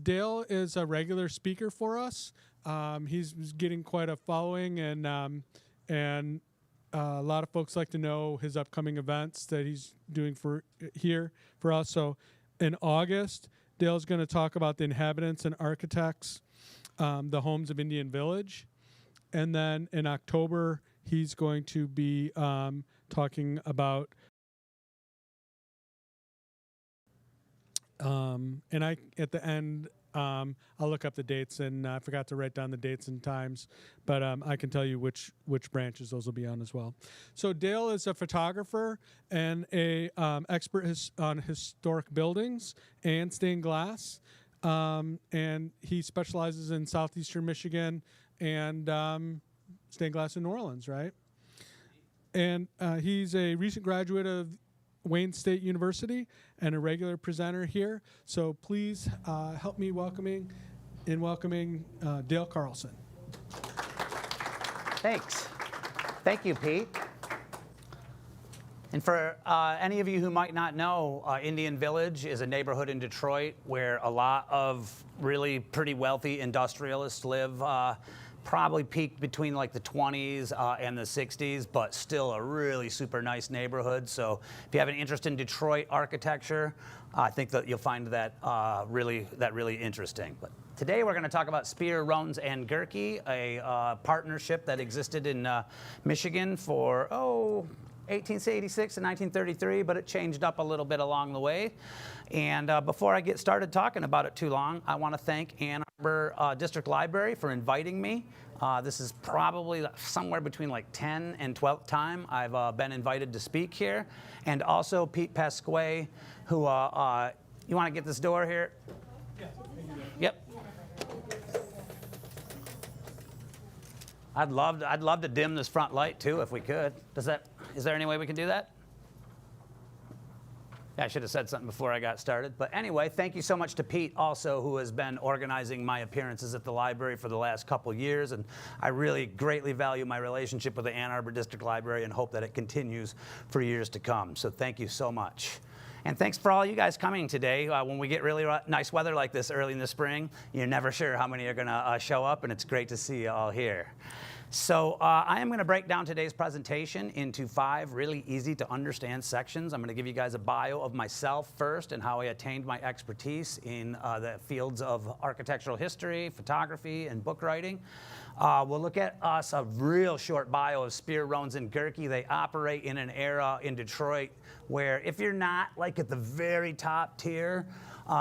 Dale is a regular speaker for us. He's getting quite a following, and a lot of folks like to know his upcoming events that he's doing for us. So in August, Dale's going to talk about the inhabitants and architects, the homes of Indian Village. And then in October, he's going to be talking about and at the end, I'll look up the dates, and I forgot to write down the dates and times, but I can tell you which branches those will be on as well. So Dale is a photographer and a expert on historic buildings and stained glass, and he specializes in southeastern Michigan and stained glass in New Orleans, right? And he's a recent graduate of Wayne State University and a regular presenter here. So please help me welcoming Dale Carlson. Thanks. Thank you, Pete. And for any of you who might not know, Indian Village is a neighborhood in Detroit where a lot of really pretty wealthy industrialists live. Probably peaked between like the 20s and the 60s, but still a really super nice neighborhood. So if you have an interest in Detroit architecture, I think that you'll find that really interesting. But today we're going to talk about Spier Rohns and Gehrke, a partnership that existed in Michigan for 1886 and 1933, but it changed up a little bit along the way. And before I get started talking about it too long, I want to thank Ann Arbor District Library for inviting me. This is probably somewhere between like 10th and 12th time I've been invited to speak here. And also Pete Pasquet, who, you want to get this door here? Yep. I'd love to dim this front light too if we could. Is there any way we can do that? Yeah, I should have said something before I got started. But anyway, thank you so much to Pete also, who has been organizing my appearances at the library for the last couple years. And I really greatly value my relationship with the Ann Arbor District Library and hope that it continues for years to come. So thank you so much. And thanks for all you guys coming today. When we get really nice weather like this early in the spring, you're never sure how many are going to show up, and it's great to see you all here. So I am going to break down today's presentation into 5 really easy to understand sections. I'm going to give you guys a bio of myself first and how I attained my expertise in the fields of architectural history, photography, and book writing. We'll look at a real short bio of Spier Rohns and Gehrke. They operate in an era in Detroit where if you're not like at the very top tier,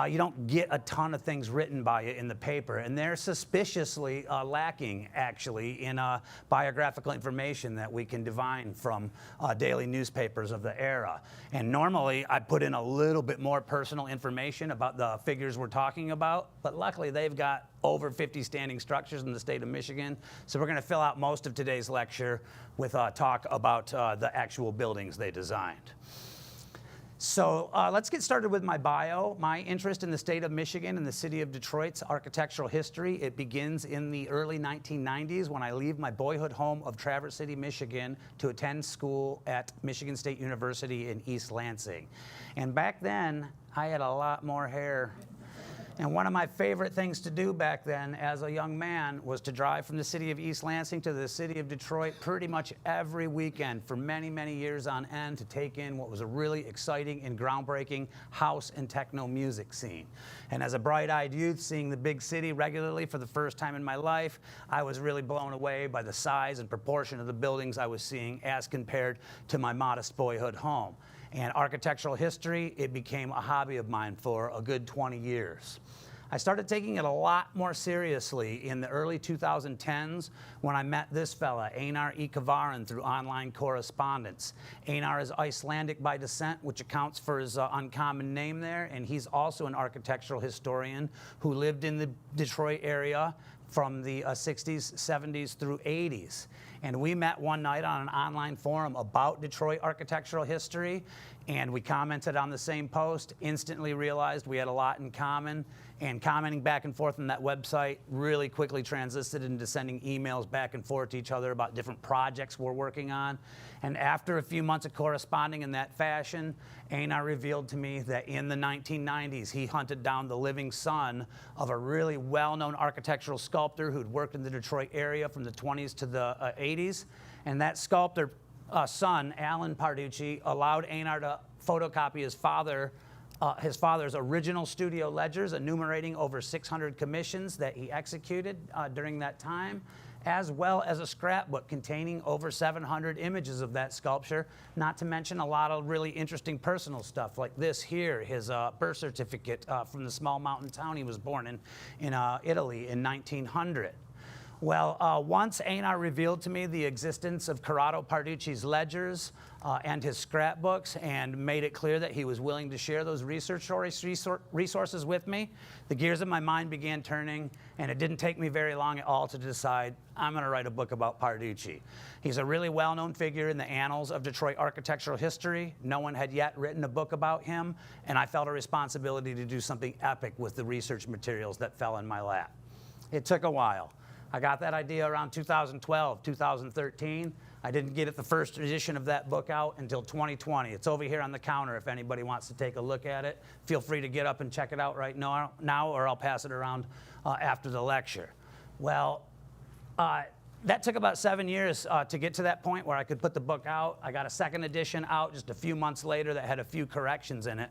you don't get a ton of things written by you in the paper, and they're suspiciously lacking, actually, in biographical information that we can divine from daily newspapers of the era. And normally, I put in a little bit more personal information about the figures we're talking about, but luckily, they've got over 50 standing structures in the state of Michigan, so we're going to fill out most of today's lecture with talk about the actual buildings they designed. So let's get started with my bio. My interest in the state of Michigan and the city of Detroit's architectural history, it begins in the early 1990s when I leave my boyhood home of Traverse City, Michigan to attend school at Michigan State University in East Lansing. And back then, I had a lot more hair. And one of my favorite things to do back then as a young man was to drive from the city of East Lansing to the city of Detroit pretty much every weekend for many, many years on end to take in what was a really exciting and groundbreaking house and techno music scene. And as a bright-eyed youth seeing the big city regularly for the first time in my life, I was really blown away by the size and proportion of the buildings I was seeing as compared to my modest boyhood home. And architectural history, it became a hobby of mine for a good 20 years. I started taking it a lot more seriously in the early 2010s when I met this fella, Einar Ikavaran, through online correspondence. Einar is Icelandic by descent, which accounts for his uncommon name there, and he's also an architectural historian who lived in the Detroit area from the 60s, 70s through 80s. And we met one night on an online forum about Detroit architectural history, and we commented on the same post, instantly realized we had a lot in common, and commenting back and forth on that website really quickly transitioned into sending emails back and forth to each other about different projects we're working on. And after a few months of corresponding in that fashion, Einar revealed to me that in the 1990s, he hunted down the living son of a really well-known architectural sculptor who'd worked in the Detroit area from the 20s to the 80s. And that sculptor son, Alan Parducci, allowed Einar to photocopy his father's original studio ledgers, enumerating over 600 commissions that he executed during that time, as well as a scrapbook containing over 700 images of that sculpture, not to mention a lot of really interesting personal stuff like this here, his birth certificate from the small mountain town he was born in Italy in 1900. Well, once Einar revealed to me the existence of Corrado Parducci's ledgers and his scrapbooks and made it clear that he was willing to share those resources with me, the gears of my mind began turning, and it didn't take me very long at all to decide I'm going to write a book about Parducci. He's a really well-known figure in the annals of Detroit architectural history. No one had yet written a book about him, and I felt a responsibility to do something epic with the research materials that fell in my lap. It took a while. I got that idea around 2012, 2013. I didn't get the first edition of that book out until 2020. It's over here on the counter if anybody wants to take a look at it. Feel free to get up and check it out right now or I'll pass it around after the lecture. Well, that took about 7 years to get to that point where I could put the book out. I got a second edition out just a few months later that had a few corrections in it.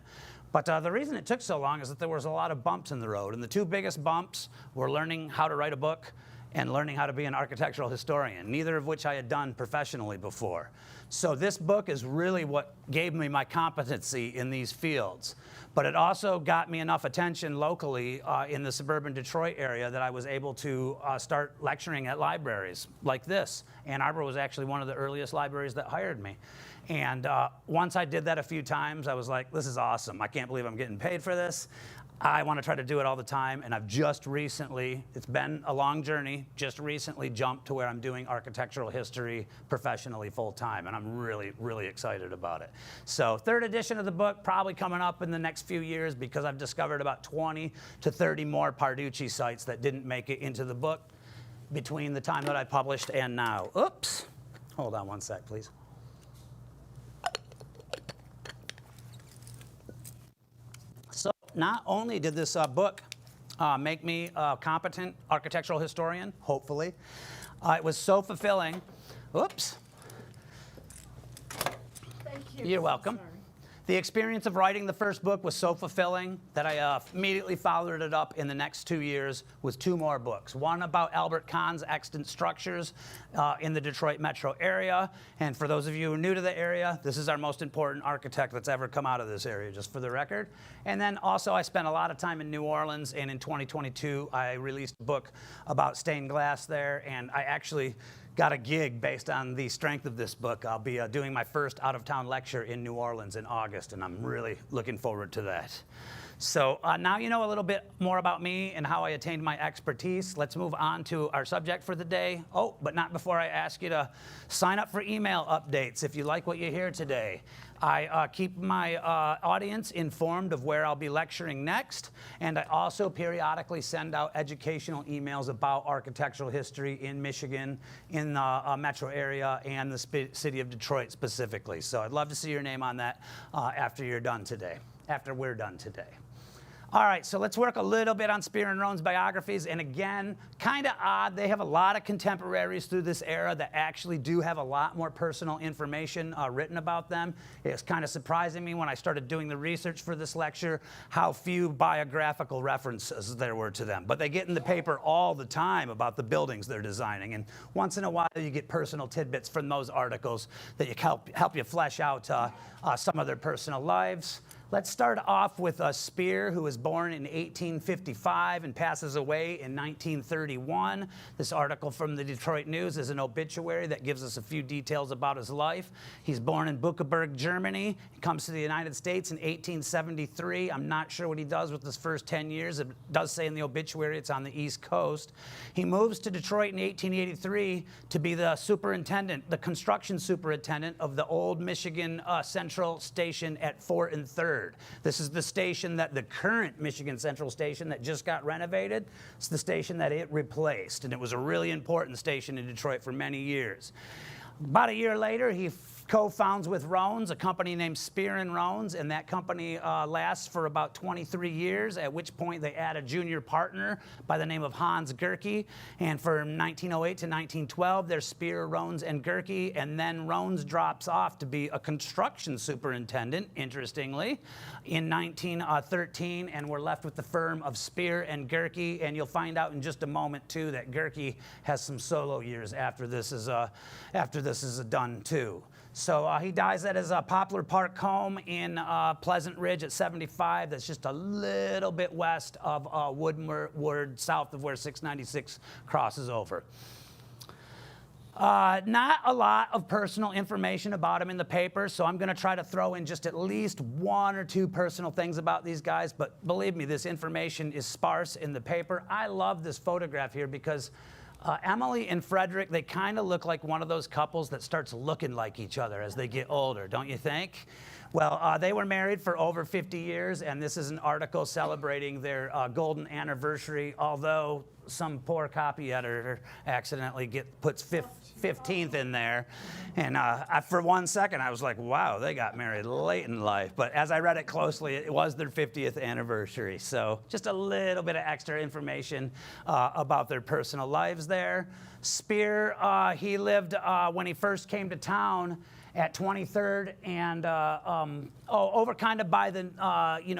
But the reason it took so long is that there was a lot of bumps in the road. And the two biggest bumps were learning how to write a book and learning how to be an architectural historian, neither of which I had done professionally before. So this book is really what gave me my competency in these fields. But it also got me enough attention locally in the suburban Detroit area that I was able to start lecturing at libraries like this. Ann Arbor was actually one of the earliest libraries that hired me. And once I did that a few times, I was like, this is awesome. I can't believe I'm getting paid for this. I want to try to do it all the time, and I've just recently, it's been a long journey, just recently jumped to where I'm doing architectural history professionally full-time, and I'm really, really excited about it. So third edition of the book probably coming up in the next few years because I've discovered about 20 to 30 more Parducci sites that didn't make it into the book between the time that I published and now. Oops. Hold on one sec, please. Not only did this book make me a competent architectural historian, hopefully, it was so fulfilling. Oops. Thank you. You're welcome. Sorry. The experience of writing the first book was so fulfilling that I immediately followed it up in the next 2 years with 2 more books. One about Albert Kahn's extant structures in the Detroit metro area. And for those of you who are new to the area, this is our most important architect that's ever come out of this area, just for the record. And then also I spent a lot of time in New Orleans, and in 2022 I released a book about stained glass there, and I actually got a gig based on the strength of this book. I'll be doing my first out-of-town lecture in New Orleans in August, and I'm really looking forward to that. So now you know a little bit more about me and how I attained my expertise. Let's move on to our subject for the day. Oh, but not before I ask you to sign up for email updates if you like what you hear today. I keep my audience informed of where I'll be lecturing next, and I also periodically send out educational emails about architectural history in Michigan, in the metro area, and the city of Detroit specifically. So I'd love to see your name on that after we're done today. All right, so let's work a little bit on Spier and Rohns biographies. And again, kind of odd, they have a lot of contemporaries through this era that actually do have a lot more personal information written about them. It's kind of surprising me when I started doing the research for this lecture how few biographical references there were to them. But they get in the paper all the time about the buildings they're designing. And once in a while, you get personal tidbits from those articles that help you flesh out some of their personal lives. Let's start off with Spier, who was born in 1855 and passes away in 1931. This article from the Detroit News is an obituary that gives us a few details about his life. He's born in Buckeberg, Germany. He comes to the United States in 1873. I'm not sure what he does with his first 10 years. It does say in the obituary it's on the East Coast. He moves to Detroit in 1883 to be the superintendent, the construction superintendent of the old Michigan Central Station at 4th and 3rd. This is the station that the current Michigan Central Station that just got renovated. It's the station that it replaced, and it was a really important station in Detroit for many years. About a year later, he co-founds with Rohns a company named Spier Rohns, and that company lasts for about 23 years, at which point they add a junior partner by the name of Hans Gehrke. And from 1908 to 1912, there's Spier, Rohns, and Gehrke, and then Rohns drops off to be a construction superintendent, interestingly, in 1913, and we're left with the firm of Spier and Gehrke, and you'll find out in just a moment, too, that Gehrke has some solo years after this is done, too. So he dies at his Poplar Park home in Pleasant Ridge at 75. That's just a little bit west of Woodward, south of where 696 crosses over. Not a lot of personal information about him in the paper, so I'm going to try to throw in just at least one or two personal things about these guys, but believe me, this information is sparse in the paper. I love this photograph here because Emily and Frederick, they kind of look like one of those couples that starts looking like each other as they get older, don't you think? Well, they were married for over 50 years, and this is an article celebrating their golden anniversary, although some poor copy editor accidentally puts 15th in there. And for 1 second, I was like, wow, they got married late in life. But as I read it closely, it was their 50th anniversary. So just a little bit of extra information about their personal lives there. Spier, he lived when he first came to town at 23rd and over kind of by the,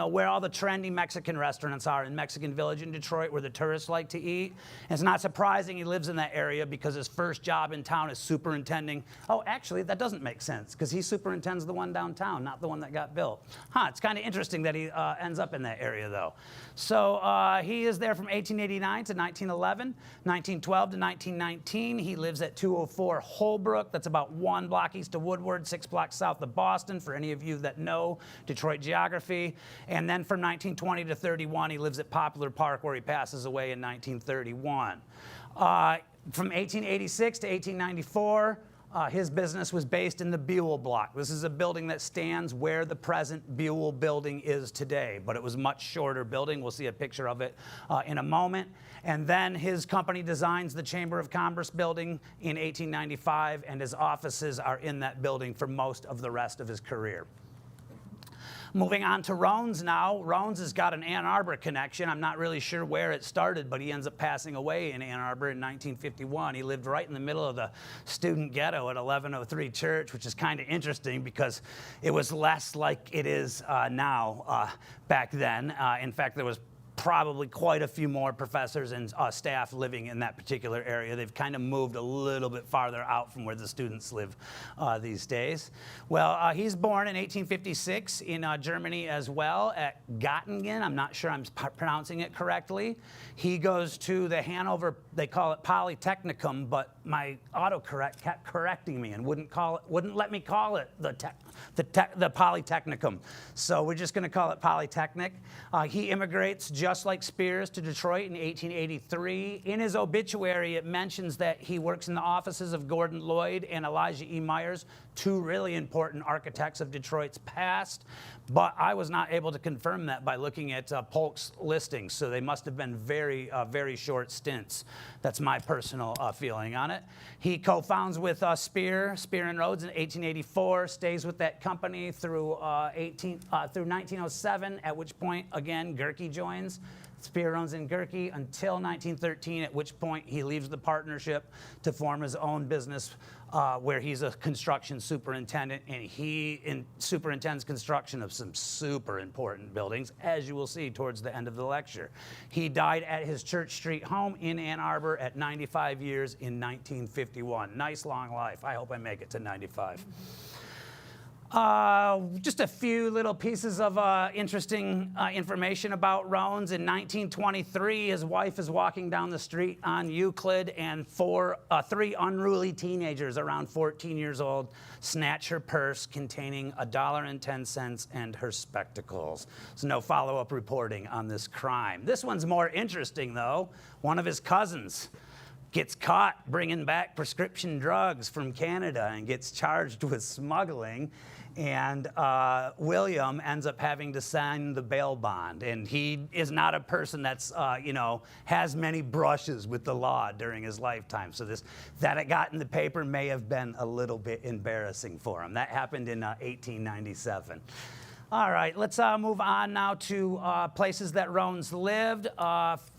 where all the trendy Mexican restaurants are in Mexican Village in Detroit where the tourists like to eat. And it's not surprising he lives in that area because his first job in town is superintending. Oh, actually, that doesn't make sense because he superintends the one downtown, not the one that got built. It's kind of interesting that he ends up in that area, though. So he is there from 1889 to 1911, 1912 to 1919. He lives at 204 Holbrook. That's about 1 block east of Woodward, 6 blocks south of Boston, for any of you that know Detroit geography. And then from 1920 to 31, he lives at Poplar Park, where he passes away in 1931. From 1886 to 1894, his business was based in the Buell block. This is a building that stands where the present Buell building is today, but it was a much shorter building. We'll see a picture of it in a moment. And then his company designs the Chamber of Commerce building in 1895, and his offices are in that building for most of the rest of his career. Moving on to Rohns now. Rohns has got an Ann Arbor connection. I'm not really sure where it started, but he ends up passing away in Ann Arbor in 1951. He lived right in the middle of the student ghetto at 1103 Church, which is kind of interesting because it was less like it is now back then. In fact, there was probably quite a few more professors and staff living in that particular area. They've kind of moved a little bit farther out from where the students live these days. Well, he's born in 1856 in Germany as well, at Göttingen. I'm not sure I'm pronouncing it correctly. He goes to the Hanover, they call it Polytechnicum, but my autocorrect kept correcting me and wouldn't let me call it the Polytechnicum. So we're just going to call it Polytechnic. He immigrates just like Spiers to Detroit in 1883. In his obituary, it mentions that he works in the offices of Gordon Lloyd and Elijah E. Myers, 2 really important architects of Detroit's past. But I was not able to confirm that by looking at Polk's listings, so they must have been very, very short stints. That's my personal feeling on it. He co-founds with Spier Rohns in 1884, stays with that company through 1907, at which point, again, Gehrke joins. Spier Rohns and Gehrke until 1913, at which point he leaves the partnership to form his own business where he's a construction superintendent, and he superintends construction of some super important buildings, as you will see towards the end of the lecture. He died at his Church Street home in Ann Arbor at 95 years in 1951. Nice long life. I hope I make it to 95. Just a few little pieces of interesting information about Rohns. In 1923, his wife is walking down the street on Euclid, and three unruly teenagers around 14 years old snatch her purse containing $1.10 and her spectacles. There's no follow-up reporting on this crime. This one's more interesting, though. One of his cousins gets caught bringing back prescription drugs from Canada and gets charged with smuggling. And William ends up having to sign the bail bond. And he is not a person that's, has many brushes with the law during his lifetime. So that it got in the paper may have been a little bit embarrassing for him. That happened in 1897. All right, let's move on now to places that Rohns lived.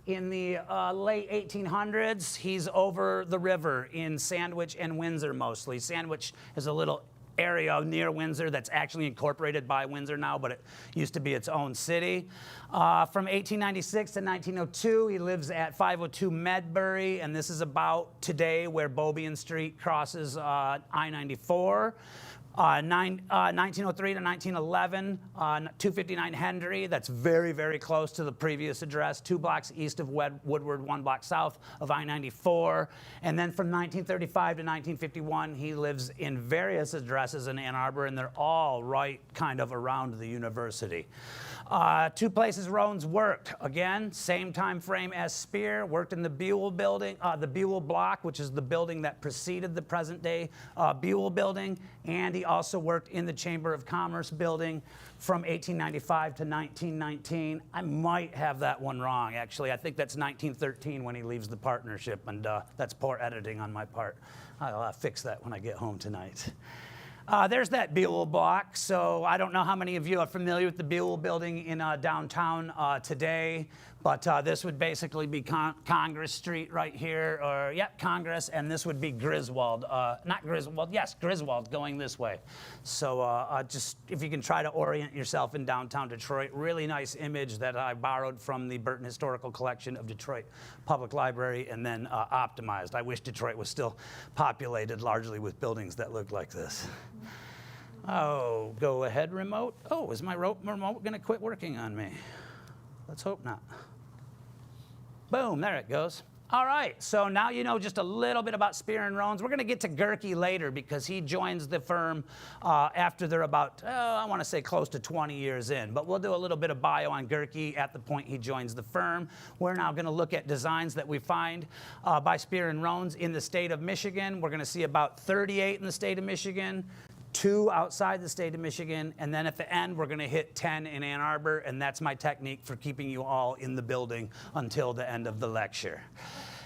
In the late 1800s, he's over the river in Sandwich and Windsor mostly. Sandwich is a little area near Windsor that's actually incorporated by Windsor now, but it used to be its own city. From 1896 to 1902, he lives at 502 Medbury, and this is about today where Beaubien Street crosses I-94. 1903 to 1911, 259 Hendry. That's very, very close to the previous address, 2 blocks east of Woodward, 1 block south of I-94. And then from 1935 to 1951, he lives in various addresses in Ann Arbor, and they're all right kind of around the university. 2 places Rohns worked. Again, same time frame as Spier. Worked in the Buell building, the Buell block, which is the building that preceded the present-day Buell building. And he also worked in the Chamber of Commerce building from 1895 to 1919. I might have that one wrong, actually. I think that's 1913 when he leaves the partnership, and that's poor editing on my part. I'll fix that when I get home tonight. There's that Buell block. So I don't know how many of you are familiar with the Buell building in downtown today, but this would basically be Congress Street right here, or Congress, and this would be Griswold. Not Griswold, yes, Griswold going this way. So just if you can try to orient yourself in downtown Detroit, really nice image that I borrowed from the Burton Historical Collection of Detroit Public Library and then optimized. I wish Detroit was still populated largely with buildings that look like this. Oh, go ahead, remote. Oh, is my remote going to quit working on me? Let's hope not. Boom, there it goes. All right, so now you know just a little bit about Spier and Rohns. We're going to get to Gehrke later because he joins the firm after they're about, I want to say close to 20 years in. But we'll do a little bit of bio on Gehrke at the point he joins the firm. We're now going to look at designs that we find by Spier and Rohns in the state of Michigan. We're going to see about 38 in the state of Michigan, 2 outside the state of Michigan, and then at the end we're going to hit 10 in Ann Arbor, and that's my technique for keeping you all in the building until the end of the lecture.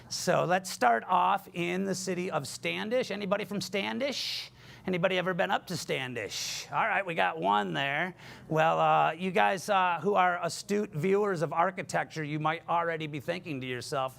So let's start off in the city of Standish. Anybody from Standish? Anybody ever been up to Standish? All right, we got one there. Well, you guys who are astute viewers of architecture, you might already be thinking to yourself,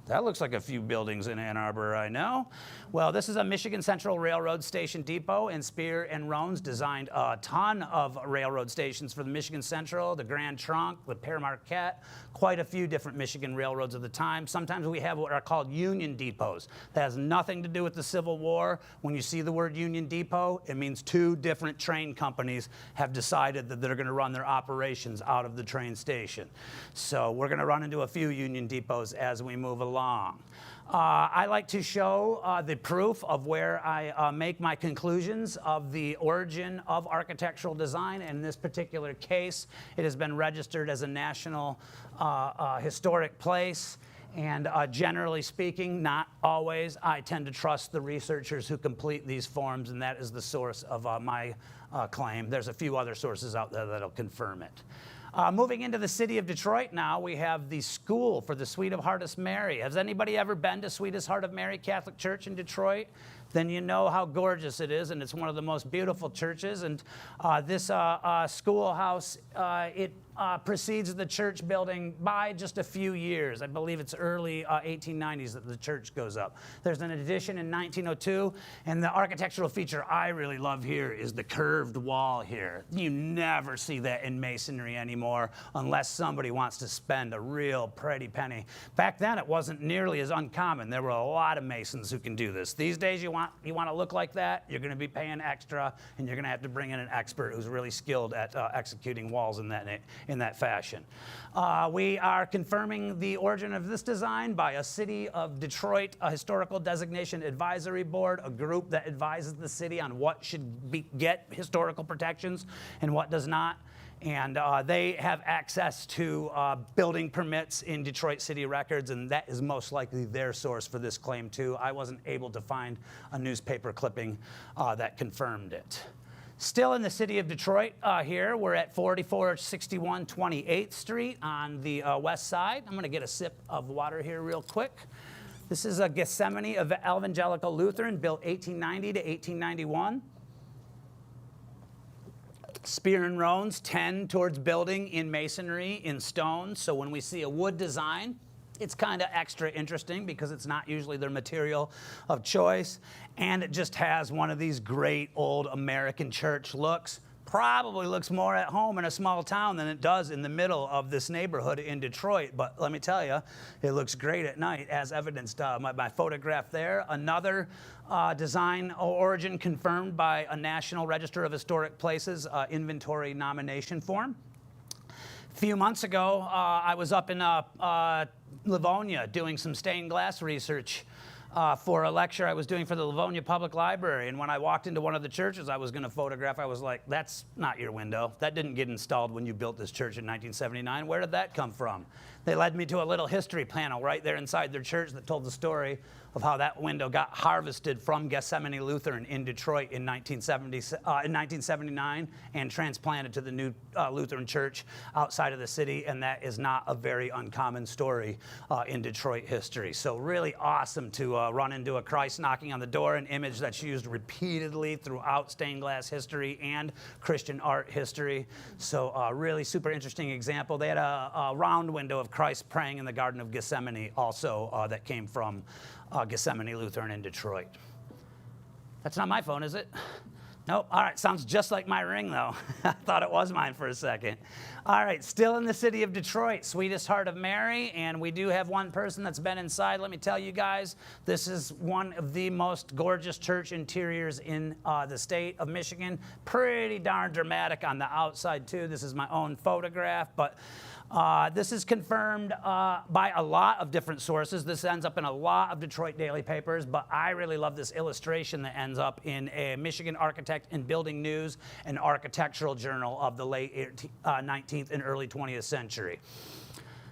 that looks like a few buildings in Ann Arbor I know. Well, this is a Michigan Central Railroad Station depot, and Spier and Rohns designed a ton of railroad stations for the Michigan Central, the Grand Trunk, the Père Marquette, quite a few different Michigan railroads of the time. Sometimes we have what are called union depots. That has nothing to do with the Civil War. When you see the word union depot, it means 2 different train companies have decided that they're going to run their operations out of the train station. So we're going to run into a few union depots as we move along. I like to show the proof of where I make my conclusions of the origin of architectural design. In this particular case, it has been registered as a national historic place. And generally speaking, not always, I tend to trust the researchers who complete these forms, and that is the source of my claim. There's a few other sources out there that'll confirm it. Moving into the city of Detroit now, we have the School for the Sweet of Heart of Mary. Has anybody ever been to Sweetest Heart of Mary Catholic Church in Detroit? Then you know how gorgeous it is, and it's one of the most beautiful churches. And this schoolhouse, it precedes the church building by just a few years. I believe it's early 1890s that the church goes up. There's an addition in 1902, and the architectural feature I really love here is the curved wall here. You never see that in masonry anymore unless somebody wants to spend a real pretty penny. Back then, it wasn't nearly as uncommon. There were a lot of masons who can do this. These days, you want want to look like that, you're going to be paying extra, and you're going to have to bring in an expert who's really skilled at executing walls in that fashion. We are confirming the origin of this design by a City of Detroit Historical Designation Advisory Board, a group that advises the city on what should get historical protections and what does not. And they have access to building permits in Detroit City records, and that is most likely their source for this claim too. I wasn't able to find a newspaper clipping that confirmed it. Still in the city of Detroit here, we're at 4461 28th Street on the west side. I'm gonna get a sip of water here real quick. This is a Gethsemane Evangelical Lutheran, built 1890 to 1891. Spier Rohns tend towards building in masonry, in stone. So when we see a wood design, it's kind of extra interesting because it's not usually their material of choice. And it just has one of these great old American church looks. Probably looks more at home in a small town than it does in the middle of this neighborhood in Detroit. But let me tell you, it looks great at night, as evidenced by my photograph there. Another design origin confirmed by a National Register of Historic Places inventory nomination form. A few months ago, I was up in Livonia doing some stained glass research for a lecture I was doing for the Livonia Public Library. And when I walked into one of the churches I was going to photograph, I was like, that's not your window. That didn't get installed when you built this church in 1979. Where did that come from? They led me to a little history panel right there inside their church that told the story of how that window got harvested from Gethsemane Lutheran in Detroit in 1979 and transplanted to the new Lutheran church outside of the city, and that is not a very uncommon story in Detroit history. So really awesome to run into a Christ knocking on the door, an image that's used repeatedly throughout stained glass history and Christian art history. So really super interesting example. They had a round window of Christ praying in the Garden of Gethsemane also that came from Gethsemane Lutheran in Detroit. That's not my phone, is it? Nope. All right, sounds just like my ring, though. I thought it was mine for a second. All right, still in the city of Detroit, Sweetest Heart of Mary, and we do have one person that's been inside. Let me tell you guys, this is one of the most gorgeous church interiors in the state of Michigan. Pretty darn dramatic on the outside, too. This is my own photograph, but this is confirmed by a lot of different sources. This ends up in a lot of Detroit daily papers, but I really love this illustration that ends up in a Michigan Architect and Building News, an architectural journal of the late 19th and early 20th century.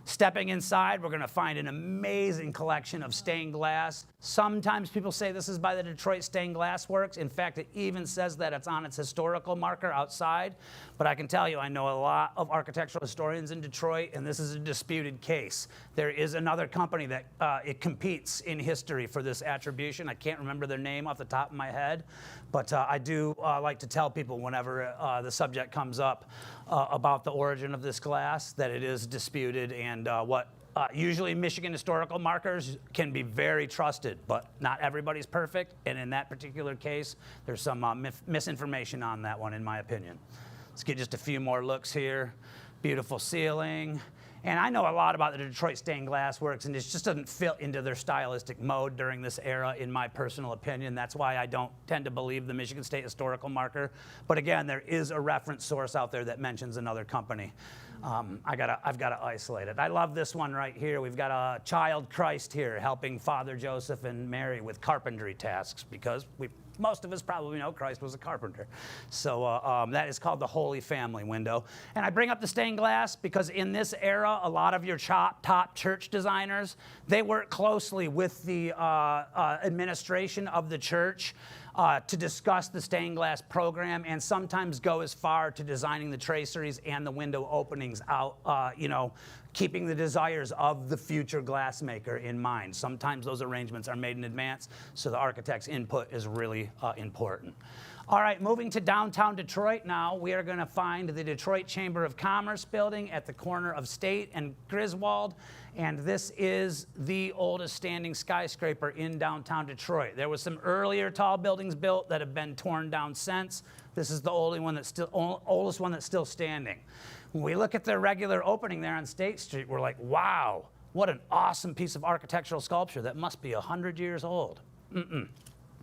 Stepping inside, we're going to find an amazing collection of stained glass. Sometimes people say this is by the Detroit Stained Glass Works. In fact, it even says that it's on its historical marker outside. But I can tell you, I know a lot of architectural historians in Detroit, and this is a disputed case. There is another company that it competes in history for this attribution. I can't remember their name off the top of my head, but I do like to tell people whenever the subject comes up about the origin of this glass that it is disputed, and usually Michigan historical markers can be very trusted, but not everybody's perfect, and in that particular case, there's some misinformation on that one, in my opinion. Let's get just a few more looks here. Beautiful ceiling. And I know a lot about the Detroit Stained Glass Works, and it just doesn't fit into their stylistic mode during this era, in my personal opinion. That's why I don't tend to believe the Michigan State Historical Marker. But again, there is a reference source out there that mentions another company. I've got to isolate it. I love this one right here. We've got a child Christ here helping Father Joseph and Mary with carpentry tasks, because most of us probably know Christ was a carpenter. So that is called the Holy Family window. And I bring up the stained glass because in this era, a lot of your top church designers, they work closely with the administration of the church to discuss the stained glass program, and sometimes go as far to designing the traceries and the window openings out, keeping the desires of the future glassmaker in mind. Sometimes those arrangements are made in advance, so the architect's input is really important. All right, moving to downtown Detroit now, we are going to find the Detroit Chamber of Commerce building at the corner of State and Griswold, and this is the oldest standing skyscraper in downtown Detroit. There was some earlier tall buildings built that have been torn down since. This is the oldest one that's still standing. When we look at the regular opening there on State Street, we're like, wow, what an awesome piece of architectural sculpture that must be 100 years old.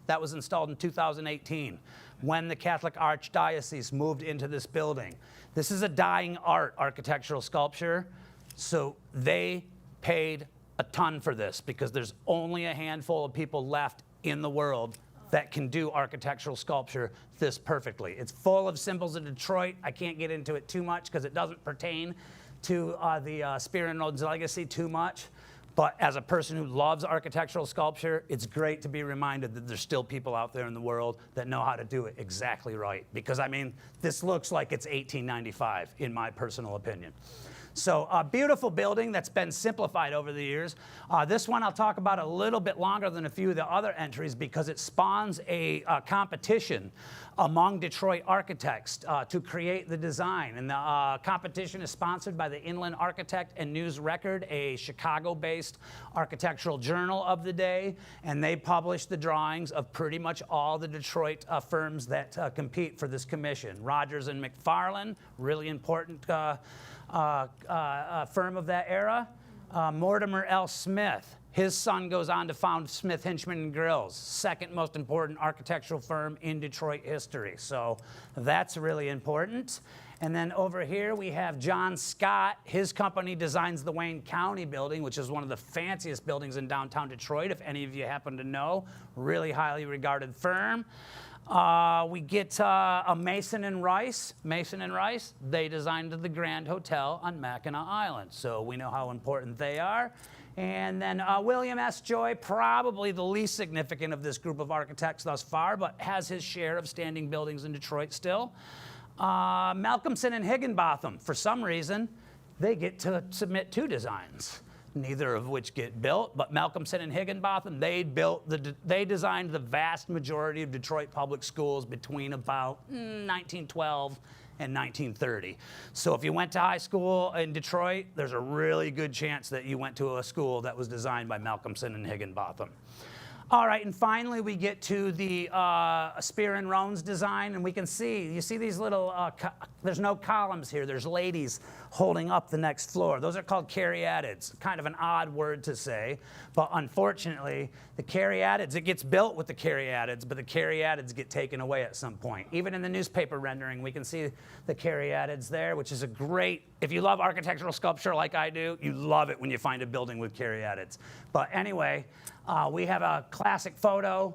That was installed in 2018 when the Catholic Archdiocese moved into this building. This is a dying art, architectural sculpture, so they paid a ton for this because there's only a handful of people left in the world that can do architectural sculpture this perfectly. It's full of symbols of Detroit. I can't get into it too much because it doesn't pertain to the Spier Rohns legacy too much. But as a person who loves architectural sculpture, it's great to be reminded that there's still people out there in the world that know how to do it exactly right. Because, I mean, this looks like it's 1895, in my personal opinion. So a beautiful building that's been simplified over the years. This one I'll talk about a little bit longer than a few of the other entries because it spawns a competition among Detroit architects to create the design. And the competition is sponsored by the Inland Architect and News Record, a Chicago-based architectural journal of the day. And they publish the drawings of pretty much all the Detroit firms that compete for this commission. Rogers and McFarland, really important firm of that era. Mortimer L. Smith, his son goes on to found Smith Hinchman & Grills, second most important architectural firm in Detroit history. So that's really important. And then over here we have John Scott. His company designs the Wayne County building, which is one of the fanciest buildings in downtown Detroit, if any of you happen to know. Really highly regarded firm. We get a Mason and Rice. Mason and Rice, they designed the Grand Hotel on Mackinac Island, so we know how important they are. And then William S. Joy, probably the least significant of this group of architects thus far, but has his share of standing buildings in Detroit still. Malcolmson and Higginbotham, for some reason, they get to submit 2 designs, neither of which get built, but Malcolmson and Higginbotham, they designed the vast majority of Detroit public schools between about 1912 and 1930. So if you went to high school in Detroit, there's a really good chance that you went to a school that was designed by Malcolmson and Higginbotham. All right, and finally we get to the Spier and Rohns design, and we can see, you see these little, there's no columns here, there's ladies holding up the next floor. Those are called caryatids, kind of an odd word to say, but unfortunately, the caryatids, it gets built with the caryatids, but the caryatids get taken away at some point. Even in the newspaper rendering, we can see the caryatids there, which is a great, if you love architectural sculpture like I do, you love it when you find a building with caryatids. But anyway, we have a classic photo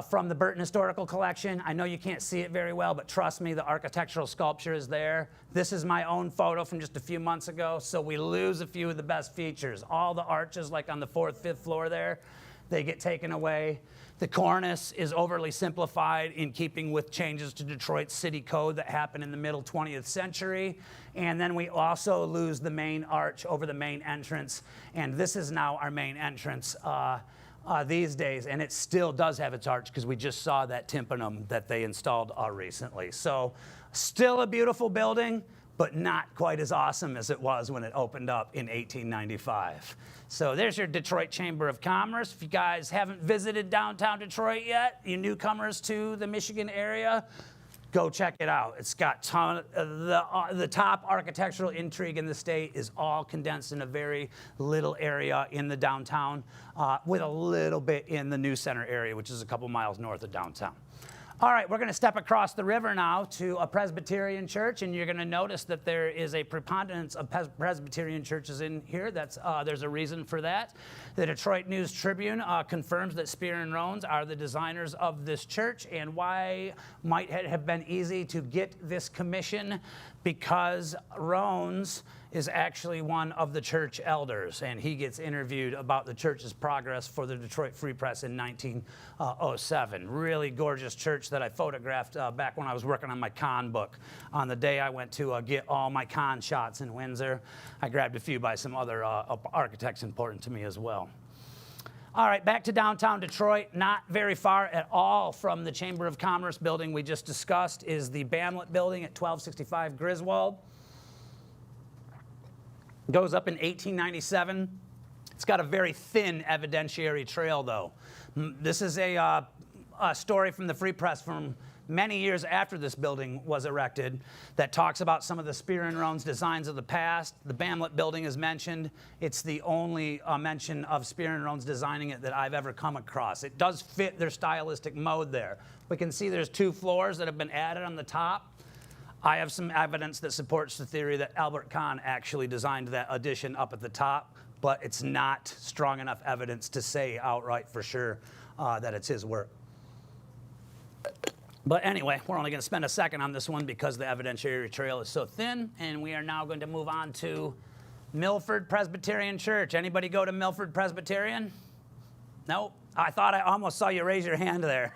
from the Burton Historical Collection. I know you can't see it very well, but trust me, the architectural sculpture is there. This is my own photo from just a few months ago, so we lose a few of the best features. All the arches, like on the 4th, 5th floor there, they get taken away. The cornice is overly simplified in keeping with changes to Detroit's city code that happened in the middle 20th century. And then we also lose the main arch over the main entrance, and this is now our main entrance these days, and it still does have its arch because we just saw that tympanum that they installed recently. So still a beautiful building, but not quite as awesome as it was when it opened up in 1895. So there's your Detroit Chamber of Commerce. If you guys haven't visited downtown Detroit yet, you newcomers to the Michigan area, go check it out. It's got the top architectural intrigue in the state is all condensed in a very little area in the downtown, with a little bit in the News Center area, which is a couple miles north of downtown. All right, we're going to step across the river now to a Presbyterian church, and you're going to notice that there is a preponderance of Presbyterian churches in here. There's a reason for that. The Detroit News Tribune confirms that Spier and Rohns are the designers of this church, and why might it have been easy to get this commission? Because Rohns is actually one of the church elders, and he gets interviewed about the church's progress for the Detroit Free Press in 1907. Really gorgeous church that I photographed back when I was working on my con book. On the day I went to get all my con shots in Windsor, I grabbed a few by some other architects important to me as well. All right, back to downtown Detroit. Not very far at all from the Chamber of Commerce building we just discussed is the Bamlett building at 1265 Griswold. Goes up in 1897. It's got a very thin evidentiary trail, though. This is a story from the Free Press from many years after this building was erected that talks about some of the Spier and Rohns designs of the past. The Bamlett building is mentioned. It's the only mention of Spier and Rohns designing it that I've ever come across. It does fit their stylistic mode there. We can see there's 2 floors that have been added on the top. I have some evidence that supports the theory that Albert Kahn actually designed that addition up at the top, but it's not strong enough evidence to say outright for sure that it's his work. But anyway, we're only going to spend a second on this one because the evidentiary trail is so thin, and we are now going to move on to Milford Presbyterian Church. Anybody go to Milford Presbyterian? No? I thought I almost saw you raise your hand there.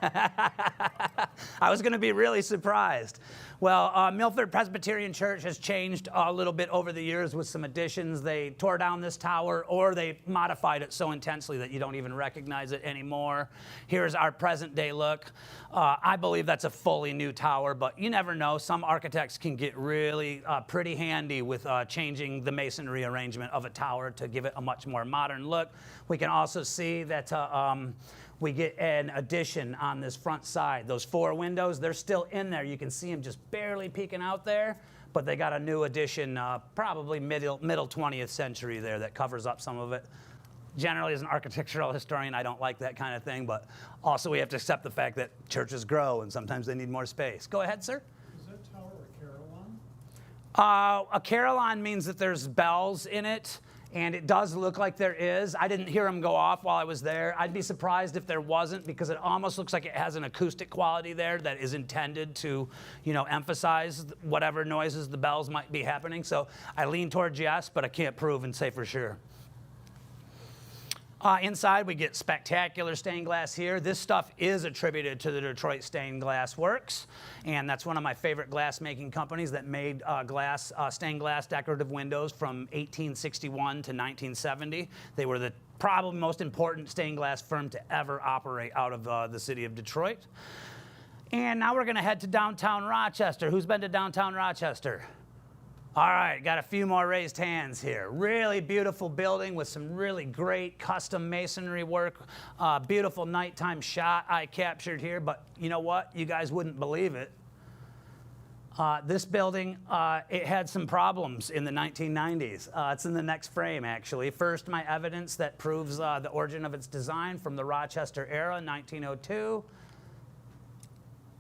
I was going to be really surprised. Well, Milford Presbyterian Church has changed a little bit over the years with some additions. They tore down this tower, or they modified it so intensely that you don't even recognize it anymore. Here's our present day look. I believe that's a fully new tower, but you never know. Some architects can get really pretty handy with changing the masonry arrangement of a tower to give it a much more modern look. We can also see that we get an addition on this front side. Those 4 windows, they're still in there. You can see them just barely peeking out there, but they got a new addition, probably middle 20th century there, that covers up some of it. Generally, as an architectural historian, I don't like that kind of thing, but also we have to accept the fact that churches grow and sometimes they need more space. Go ahead, sir. Is that tower a carillon? A carillon means that there's bells in it. And it does look like there is. I didn't hear them go off while I was there. I'd be surprised if there wasn't, because it almost looks like it has an acoustic quality there that is intended to, emphasize whatever noises the bells might be happening. So I lean towards yes, but I can't prove and say for sure. Inside, we get spectacular stained glass here. This stuff is attributed to the Detroit Stained Glass Works, and that's one of my favorite glass-making companies that made stained glass decorative windows from 1861 to 1970. They were the probably most important stained glass firm to ever operate out of the city of Detroit. And now we're going to head to downtown Rochester. Who's been to downtown Rochester? All right, got a few more raised hands here. Really beautiful building with some really great custom masonry work. Beautiful nighttime shot I captured here, but you know what? You guys wouldn't believe it. This building, it had some problems in the 1990s. It's in the next frame, actually. First, my evidence that proves the origin of its design from the Rochester era, 1902.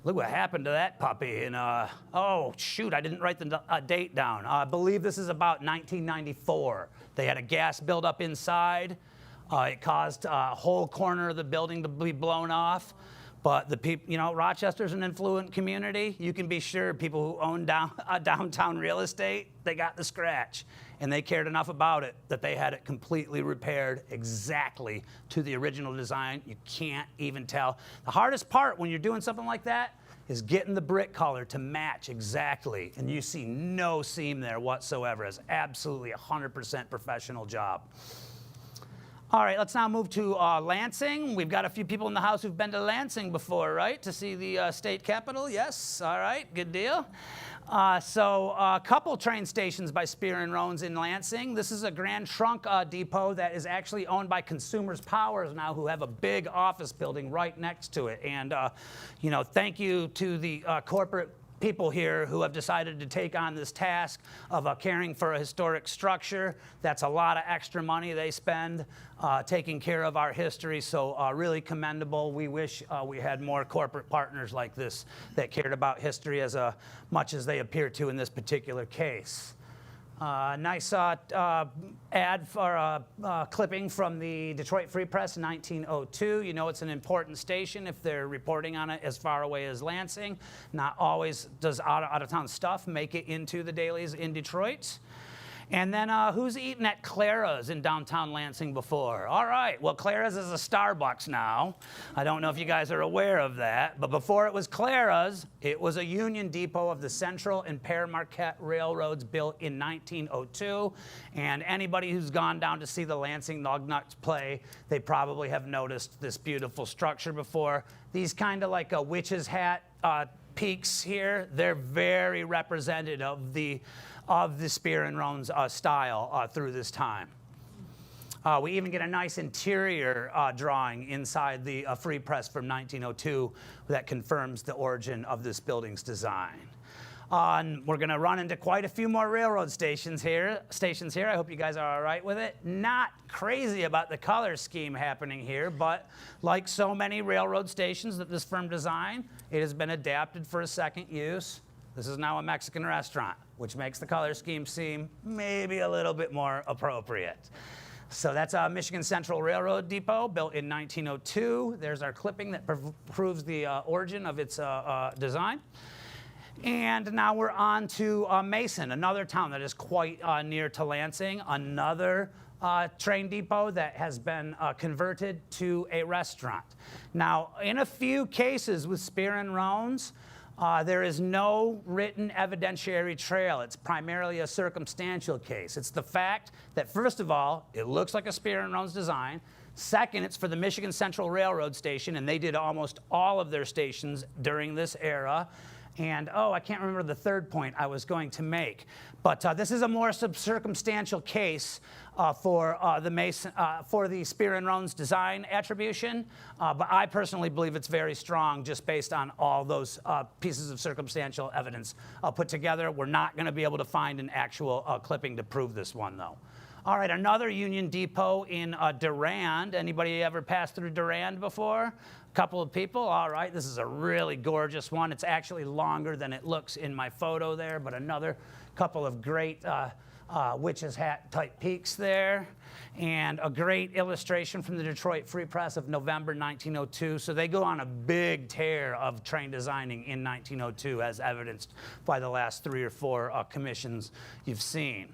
Look what happened to that puppy. And oh, shoot, I didn't write the date down. I believe this is about 1994. They had a gas buildup inside. It caused a whole corner of the building to be blown off. But the people, Rochester's an affluent community. You can be sure people who own downtown real estate, they got the scratch. And they cared enough about it that they had it completely repaired exactly to the original design. You can't even tell. The hardest part when you're doing something like that is getting the brick color to match exactly. And you see no seam there whatsoever. It's absolutely 100% professional job. All right, let's now move to Lansing. We've got a few people in the house who've been to Lansing before, right? To see the state capitol, yes? All right, good deal. So a couple train stations by Spier and Rohns in Lansing. This is a Grand Trunk depot that is actually owned by Consumers Powers now, who have a big office building right next to it. And, thank you to the corporate people here who have decided to take on this task of caring for a historic structure. That's a lot of extra money they spend taking care of our history, so really commendable. We wish we had more corporate partners like this that cared about history as much as they appear to in this particular case. Nice ad for clipping from the Detroit Free Press in 1902. You know it's an important station if they're reporting on it as far away as Lansing. Not always does out-of-town stuff make it into the dailies in Detroit. And then who's eaten at Clara's in downtown Lansing before? All right, well, Clara's is a Starbucks now. I don't know if you guys are aware of that, but before it was Clara's, it was a Union Depot of the Central and Pere Marquette Railroads built in 1902. And anybody who's gone down to see the Lansing Lugnuts play, they probably have noticed this beautiful structure before. These kind of like a witch's hat peaks here, they're very representative of the Spier and Rohns style through this time. We even get a nice interior drawing inside the Free Press from 1902 that confirms the origin of this building's design. We're going to run into quite a few more railroad stations here. I hope you guys are all right with it. Not crazy about the color scheme happening here, but like so many railroad stations that this firm designed, it has been adapted for a second use. This is now a Mexican restaurant, which makes the color scheme seem maybe a little bit more appropriate. So that's a Michigan Central Railroad Depot, built in 1902. There's our clipping that proves the origin of its design. And now we're on to Mason, another town that is quite near to Lansing, another train depot that has been converted to a restaurant. Now, in a few cases with Spier and Rohns, there is no written evidentiary trail. It's primarily a circumstantial case. It's the fact that, first of all, it looks like a Spier and Rohns design. Second, it's for the Michigan Central Railroad Station, and they did almost all of their stations during this era. And, I can't remember the third point I was going to make. But this is a more circumstantial case for the Spier and Rohns design attribution. But I personally believe it's very strong just based on all those pieces of circumstantial evidence put together. We're not going to be able to find an actual clipping to prove this one, though. All right, another Union Depot in Durand. Anybody ever passed through Durand before? Couple of people. All right, this is a really gorgeous one. It's actually longer than it looks in my photo there, but another couple of great witch's hat type peaks there, and a great illustration from the Detroit Free Press of November 1902. So they go on a big tear of train designing in 1902, as evidenced by the last 3 or 4 commissions you've seen.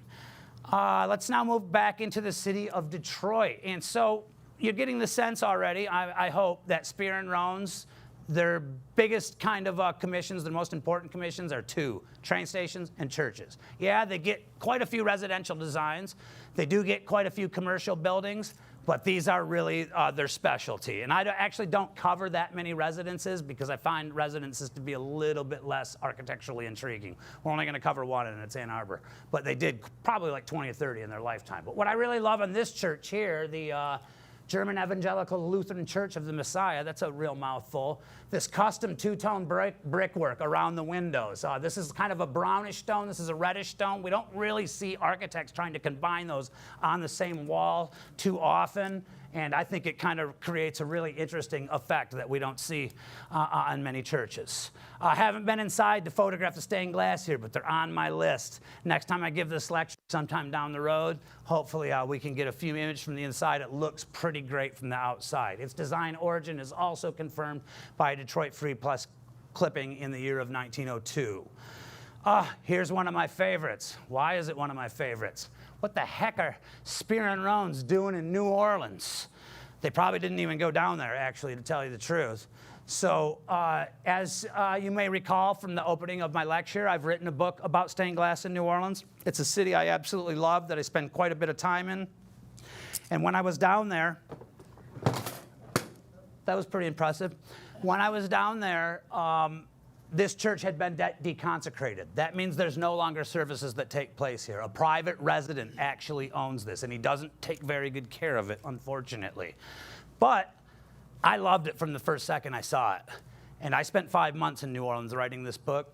Let's now move back into the city of Detroit. And so you're getting the sense already, I hope, that Spier and Rohns, their biggest kind of commissions, their most important commissions are 2, train stations and churches. Yeah, they get quite a few residential designs. They do get quite a few commercial buildings, but these are really their specialty. And I actually don't cover that many residences because I find residences to be a little bit less architecturally intriguing. We're only going to cover one, and it's Ann Arbor. But they did probably like 20 or 30 in their lifetime. But what I really love on this church here, the German Evangelical Lutheran Church of the Messiah, that's a real mouthful. This custom 2-tone brickwork around the windows. This is kind of a brownish stone. This is a reddish stone. We don't really see architects trying to combine those on the same wall too often. And I think it kind of creates a really interesting effect that we don't see on many churches. I haven't been inside to photograph the stained glass here, but they're on my list. Next time I give this lecture sometime down the road, hopefully we can get a few images from the inside. It looks pretty great from the outside. Its design origin is also confirmed by a Detroit Free Press clipping in the year of 1902. Here's one of my favorites. Why is it one of my favorites? What the heck are Spier and Rohns doing in New Orleans? They probably didn't even go down there, actually, to tell you the truth. So as you may recall from the opening of my lecture, I've written a book about stained glass in New Orleans. It's a city I absolutely love, that I spend quite a bit of time in. And when I was down there, that was pretty impressive. When I was down there, this church had been deconsecrated. That means there's no longer services that take place here. A private resident actually owns this, and he doesn't take very good care of it, unfortunately. But I loved it from the first second I saw it. And I spent 5 months in New Orleans writing this book.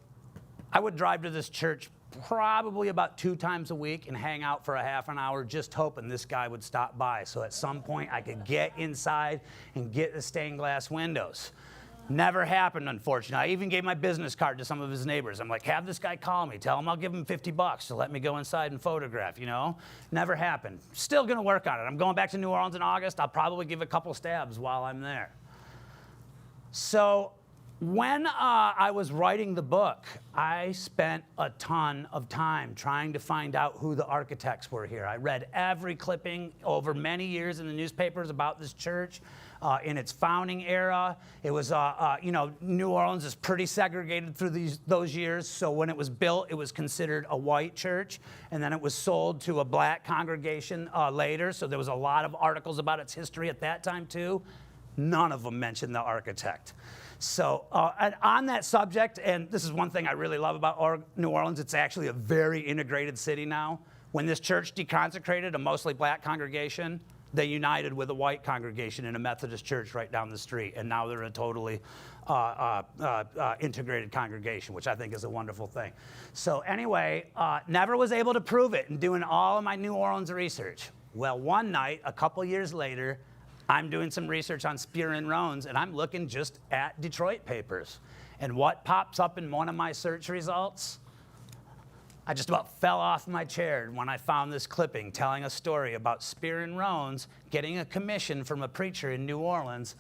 I would drive to this church probably about 2 times a week and hang out for a half an hour, just hoping this guy would stop by. So at some point I could get inside and get the stained glass windows. Never happened, unfortunately. I even gave my business card to some of his neighbors. I'm like, have this guy call me. Tell him I'll give him $50 to let me go inside and photograph, you know? Never happened. Still going to work on it. I'm going back to New Orleans in August. I'll probably give a couple stabs while I'm there. So when I was writing the book, I spent a ton of time trying to find out who the architects were here. I read every clipping over many years in the newspapers about this church. In its founding era, it was, New Orleans is pretty segregated through those years. So when it was built, it was considered a white church, and then it was sold to a black congregation later. So there was a lot of articles about its history at that time too. None of them mentioned the architect. So and on that subject, and this is one thing I really love about New Orleans, it's actually a very integrated city now. When this church deconsecrated, a mostly black congregation, they united with a white congregation in a Methodist church right down the street, and now they're a totally integrated congregation, which I think is a wonderful thing. So anyway, never was able to prove it in doing all of my New Orleans research. Well, one night, a couple years later, I'm doing some research on Spier Rohns, and I'm looking just at Detroit papers. And what pops up in one of my search results? I just about fell off my chair when I found this clipping telling a story about Spier Rohns getting a commission from a preacher in New Orleans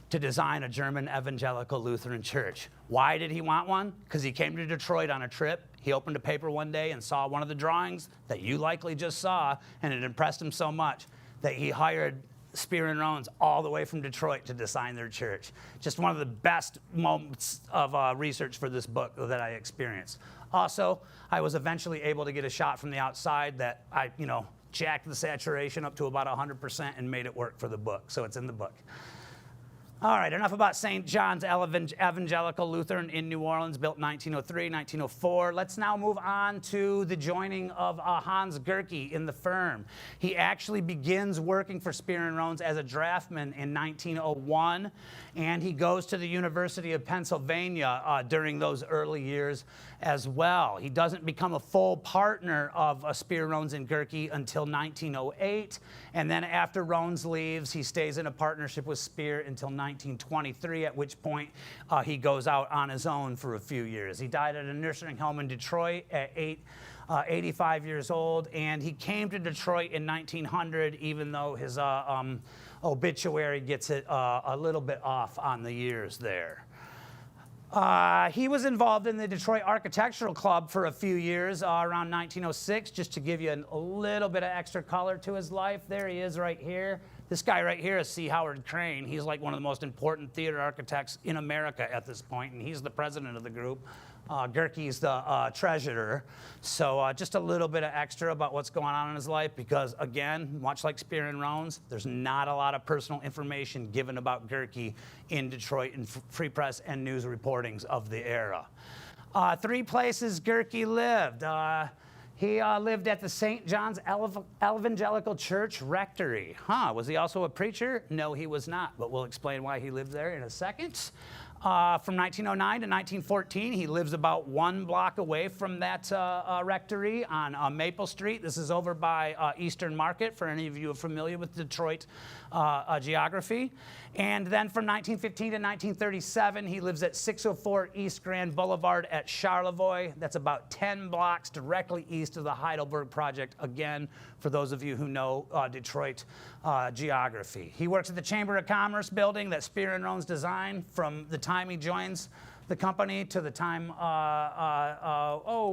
to design a German evangelical Lutheran church. Why did he want one? Because he came to Detroit on a trip. He opened a paper one day and saw one of the drawings that you likely just saw, and it impressed him so much that he hired Spier Rohns all the way from Detroit to design their church. Just one of the best moments of research for this book that I experienced. Also, I was eventually able to get a shot from the outside that I, jacked the saturation up to about 100% and made it work for the book. So it's in the book. All right, enough about St. John's Evangelical Lutheran in New Orleans, built 1903, 1904. Let's now move on to the joining of Hans Gehrke in the firm. He actually begins working for Spier Rohns as a draftsman in 1901, and he goes to the University of Pennsylvania during those early years as well. He doesn't become a full partner of Spier Rohns and Gehrke until 1908, and then after Rohns leaves, he stays in a partnership with Spier until 1923, at which point he goes out on his own for a few years. He died at a nursing home in Detroit at 85 years old, and he came to Detroit in 1900, even though his obituary gets it a little bit off on the years there. He was involved in the Detroit Architectural Club for a few years, around 1906, just to give you a little bit of extra color to his life. There he is right here. This guy right here is C. Howard Crane. He's like one of the most important theater architects in America at this point, and he's the president of the group. Gehrke's the treasurer. So just a little bit of extra about what's going on in his life, because again, much like Spier Rohns, there's not a lot of personal information given about Gehrke in Detroit in free press and news reportings of the era. 3 places Gehrke lived. He lived at the St. John's Evangelical Church Rectory. Was he also a preacher? No, he was not, but we'll explain why he lived there in a second. From 1909 to 1914, he lives about 1 block away from that rectory on Maple Street. This is over by Eastern Market, for any of you who are familiar with Detroit geography. And then from 1915 to 1937, he lives at 604 East Grand Boulevard at Charlevoix. That's about 10 blocks directly east of the Heidelberg Project, again, for those of you who know Detroit geography. He works at the Chamber of Commerce building that Spier Rohns designed from the time he joins the company to the time,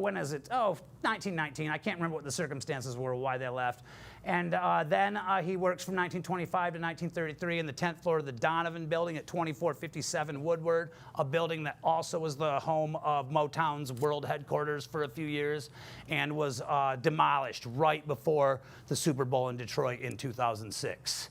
when is it? 1919. I can't remember what the circumstances were, why they left. And then he works from 1925 to 1933 in the 10th floor of the Donovan Building at 2457 Woodward, a building that also was the home of Motown's world headquarters for a few years and was demolished right before the Super Bowl in Detroit in 2006.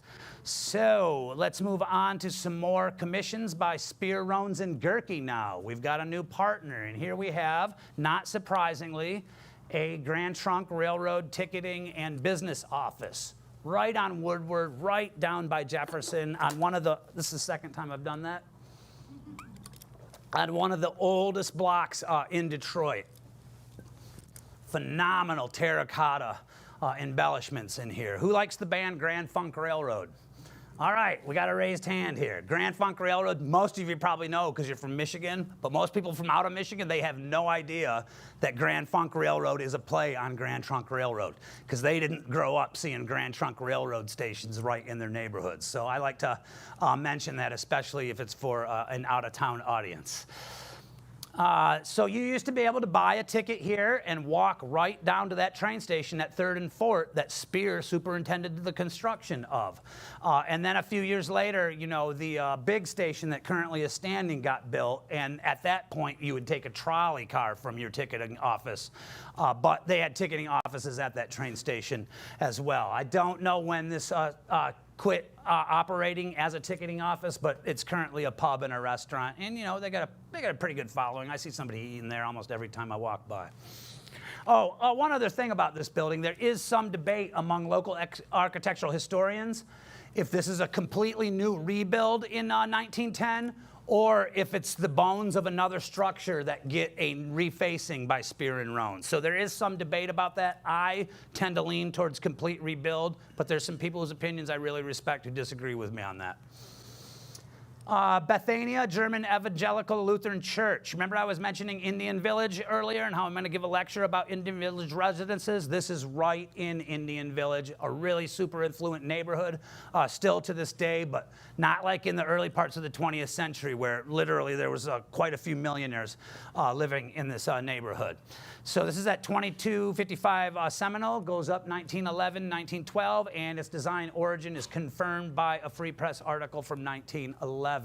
So let's move on to some more commissions by Spier Rohns and Gehrke now. We've got a new partner, and here we have, not surprisingly, a Grand Trunk Railroad ticketing and business office right on Woodward, right down by Jefferson on one of the, this is the second time I've done that, on one of the oldest blocks in Detroit. Phenomenal terracotta embellishments in here. Who likes the band Grand Funk Railroad? All right, we got a raised hand here. Grand Funk Railroad, most of you probably know because you're from Michigan, but most people from out of Michigan, they have no idea that Grand Funk Railroad is a play on Grand Trunk Railroad because they didn't grow up seeing Grand Trunk Railroad stations right in their neighborhoods. So I like to mention that, especially if it's for an out-of-town audience. So you used to be able to buy a ticket here and walk right down to that train station at 3rd and 4th that Spier superintended the construction of. And then a few years later, you know, the big station that currently is standing got built, and at that point you would take a trolley car from your ticketing office. But they had ticketing offices at that train station as well. I don't know when this quit operating as a ticketing office, but it's currently a pub and a restaurant, and you know they got a pretty good following. I see somebody eating there almost every time I walk by. Oh, one other thing about this building, there is some debate among local architectural historians if this is a completely new rebuild in 1910, or if it's the bones of another structure that get a refacing by Spier and Rohns. So there is some debate about that. I tend to lean towards complete rebuild, but there's some people whose opinions I really respect who disagree with me on that. Bethania, German Evangelical Lutheran Church. Remember I was mentioning Indian Village earlier and how I'm going to give a lecture about Indian Village residences? This is right in Indian Village, a really super affluent neighborhood, still to this day, but not like in the early parts of the 20th century where literally there was quite a few millionaires living in this neighborhood. So this is at 2255 Seminole, goes up 1911, 1912, and its design origin is confirmed by a Free Press article from 1911.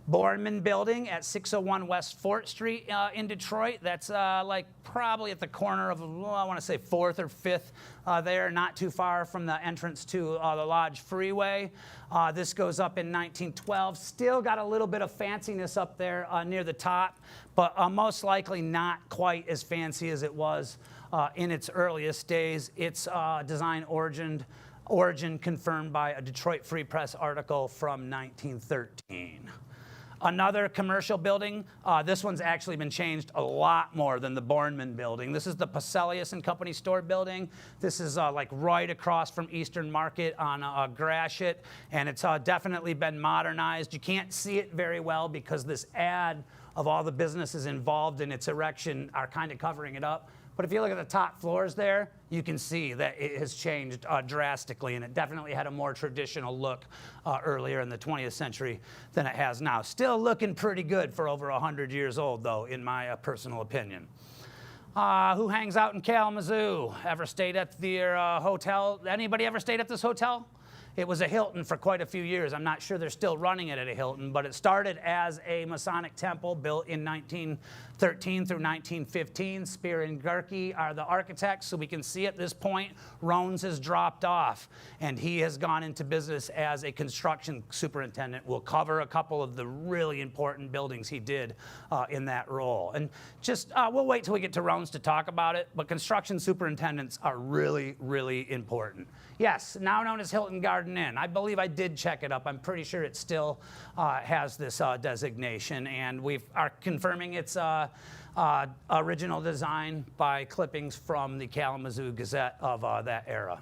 Borman Building at 601 West Fort Street in Detroit. That's like probably at the corner of, I want to say 4th or 5th there, not too far from the entrance to the Lodge Freeway. This goes up in 1912. Still got a little bit of fanciness up there near the top, but most likely not quite as fancy as it was in its earliest days. Its design origin confirmed by a Detroit Free Press article from 1913. Another commercial building, this one's actually been changed a lot more than the Borman building. This is the Paselius and Company store building. This is like right across from Eastern Market on Gratiot, and it's definitely been modernized. You can't see it very well because this ad of all the businesses involved in its erection are kind of covering it up. But if you look at the top floors there, you can see that it has changed drastically, and it definitely had a more traditional look earlier in the 20th century than it has now. Still looking pretty good for over 100 years old, though, in my personal opinion. Who hangs out in Kalamazoo? Ever stayed at their hotel? Anybody ever stayed at this hotel? It was a Hilton for quite a few years. I'm not sure they're still running it at a Hilton, but it started as a Masonic temple built in 1913 through 1915. Spier and Gehrke are the architects, so we can see at this point Rohns has dropped off, and he has gone into business as a construction superintendent. We'll cover a couple of the really important buildings he did in that role. And just, we'll wait till we get to Rohns to talk about it, but construction superintendents are really, really important. Yes, now known as Hilton Garden Inn. I believe I did check it up. I'm pretty sure it still has this designation, and we are confirming its original design by clippings from the Kalamazoo Gazette of that era.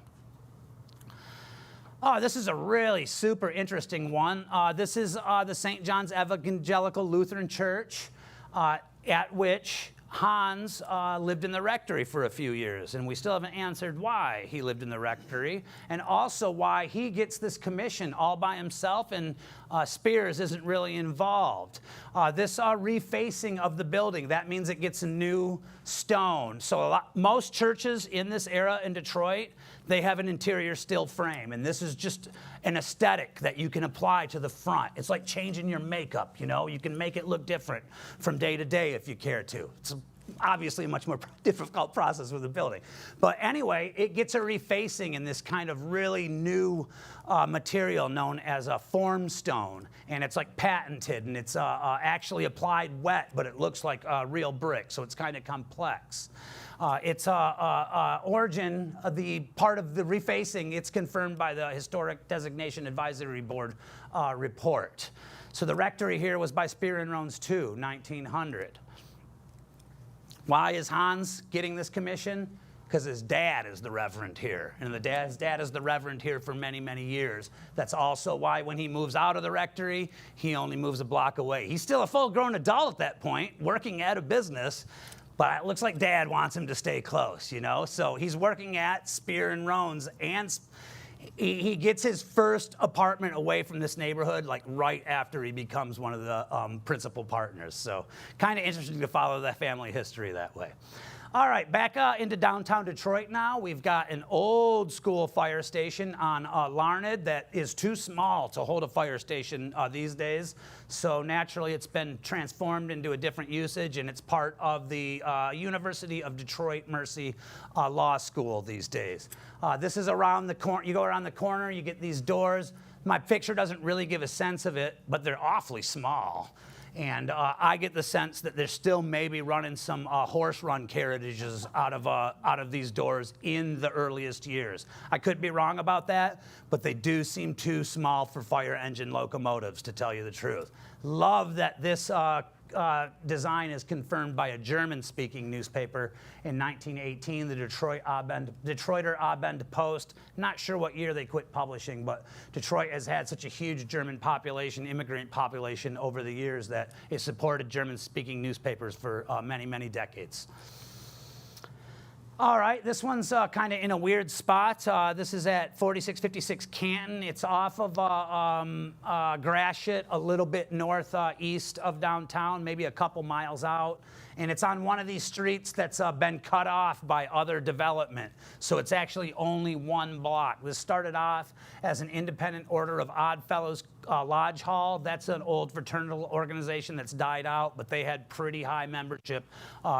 This is a really super interesting one. This is the St. John's Evangelical Lutheran Church, at which Hans lived in the Rectory for a few years, and we still haven't answered why he lived in the Rectory, and also why he gets this commission all by himself and Spiers isn't really involved. This refacing of the building, that means it gets a new stone. So most churches in this era in Detroit, they have an interior steel frame, and this is just an aesthetic that you can apply to the front. It's like changing your makeup, you know? You can make it look different from day to day if you care to. It's obviously a much more difficult process with the building. But anyway, it gets a refacing in this kind of really new material known as a form stone, and it's like patented, and it's actually applied wet, but it looks like real brick, so it's kind of complex. Its origin, the part of the refacing, it's confirmed by the Historic Designation Advisory Board report. So the rectory here was by Spier and Rohns too, 1900. Why is Hans getting this commission? Because his dad is the reverend here, and his dad is the reverend here for many, many years. That's also why when he moves out of the rectory, he only moves a block away. He's still a full-grown adult at that point, working at a business, but it looks like Dad wants him to stay close, you know? So he's working at Spier and Rohns, and he gets his first apartment away from this neighborhood like right after he becomes one of the principal partners. So kind of interesting to follow that family history that way. All right, back into downtown Detroit now. We've got an old school fire station on Larned that is too small to hold a fire station these days. So naturally it's been transformed into a different usage, and it's part of the University of Detroit Mercy Law School these days. This is around the corner. You go around the corner, you get these doors. My picture doesn't really give a sense of it, but they're awfully small. And I get the sense that they're still maybe running some horse run carriages out of these doors in the earliest years. I could be wrong about that, but they do seem too small for fire engine locomotives, to tell you the truth. Love that this design is confirmed by a German-speaking newspaper in 1918, the Detroiter Abend Post. Not sure what year they quit publishing, but Detroit has had such a huge German population, immigrant population over the years that it supported German-speaking newspapers for many, many decades. All right, this one's kind of in a weird spot. This is at 4656 Canton. It's off of Gratiot, a little bit northeast of downtown, maybe a couple miles out. And it's on one of these streets that's been cut off by other development. So it's actually only one block. This started off as an independent Order of Odd Fellows Lodge Hall. That's an old fraternal organization that's died out, but they had pretty high membership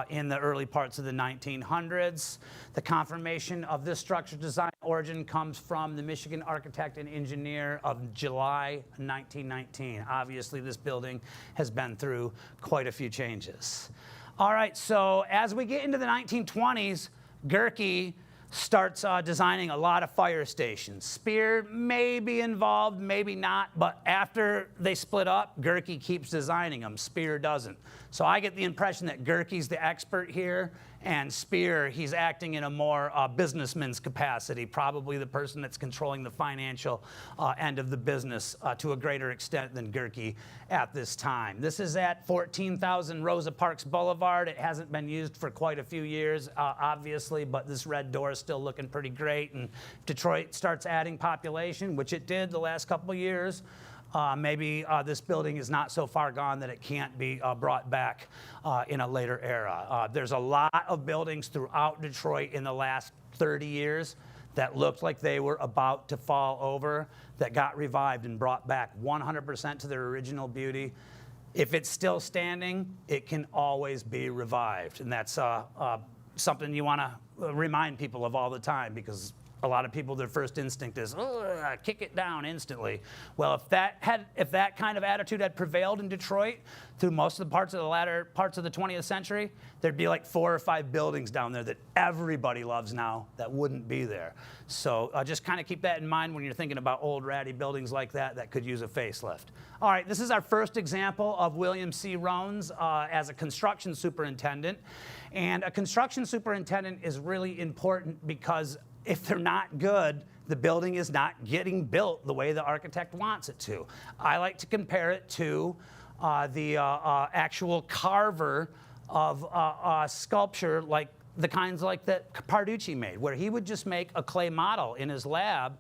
in the early parts of the 1900s. The confirmation of this structure design origin comes from the Michigan architect and engineer of July 1919. Obviously, this building has been through quite a few changes. All right, so as we get into the 1920s, Gehrke starts designing a lot of fire stations. Spier may be involved, maybe not, but after they split up, Gehrke keeps designing them. Spier doesn't. So I get the impression that Gehrke's the expert here, and Spier, he's acting in a more businessman's capacity, probably the person that's controlling the financial end of the business to a greater extent than Gehrke at this time. This is at 14,000 Rosa Parks Boulevard. It hasn't been used for quite a few years, obviously, but this red door is still looking pretty great. And Detroit starts adding population, which it did the last couple of years. Maybe this building is not so far gone that it can't be brought back in a later era. There's a lot of buildings throughout Detroit in the last 30 years that looked like they were about to fall over, that got revived and brought back 100% to their original beauty. If it's still standing, it can always be revived. And that's something you want to remind people of all the time, because a lot of people, their first instinct is, oh, kick it down instantly. Well, if that kind of attitude had prevailed in Detroit through most of the latter parts of the 20th century, there'd be like 4 or 5 buildings down there that everybody loves now that wouldn't be there. So just kind of keep that in mind when you're thinking about old ratty buildings like that could use a facelift. All right, this is our first example of William C. Rohns as a construction superintendent. And a construction superintendent is really important because if they're not good, the building is not getting built the way the architect wants it to. I like to compare it to the actual carver of sculpture, like the kinds like that Parducci made, where he would just make a clay model in his lab,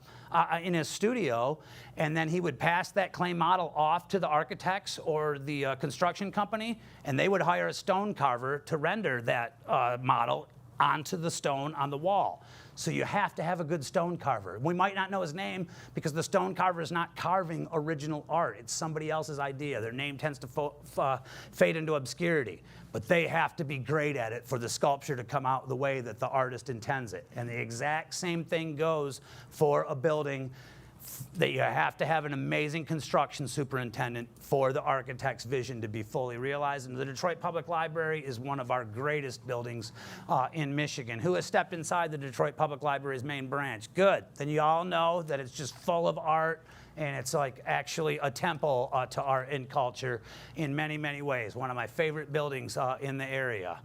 in his studio, and then he would pass that clay model off to the architects or the construction company, and they would hire a stone carver to render that model onto the stone on the wall. So you have to have a good stone carver. We might not know his name because the stone carver is not carving original art. It's somebody else's idea. Their name tends to fade into obscurity. But they have to be great at it for the sculpture to come out the way that the artist intends it. And the exact same thing goes for a building, that you have to have an amazing construction superintendent for the architect's vision to be fully realized. And the Detroit Public Library is one of our greatest buildings in Michigan. Who has stepped inside the Detroit Public Library's main branch? Good. Then you all know that it's just full of art, and it's like actually a temple to art and culture in many, many ways. One of my favorite buildings in the area.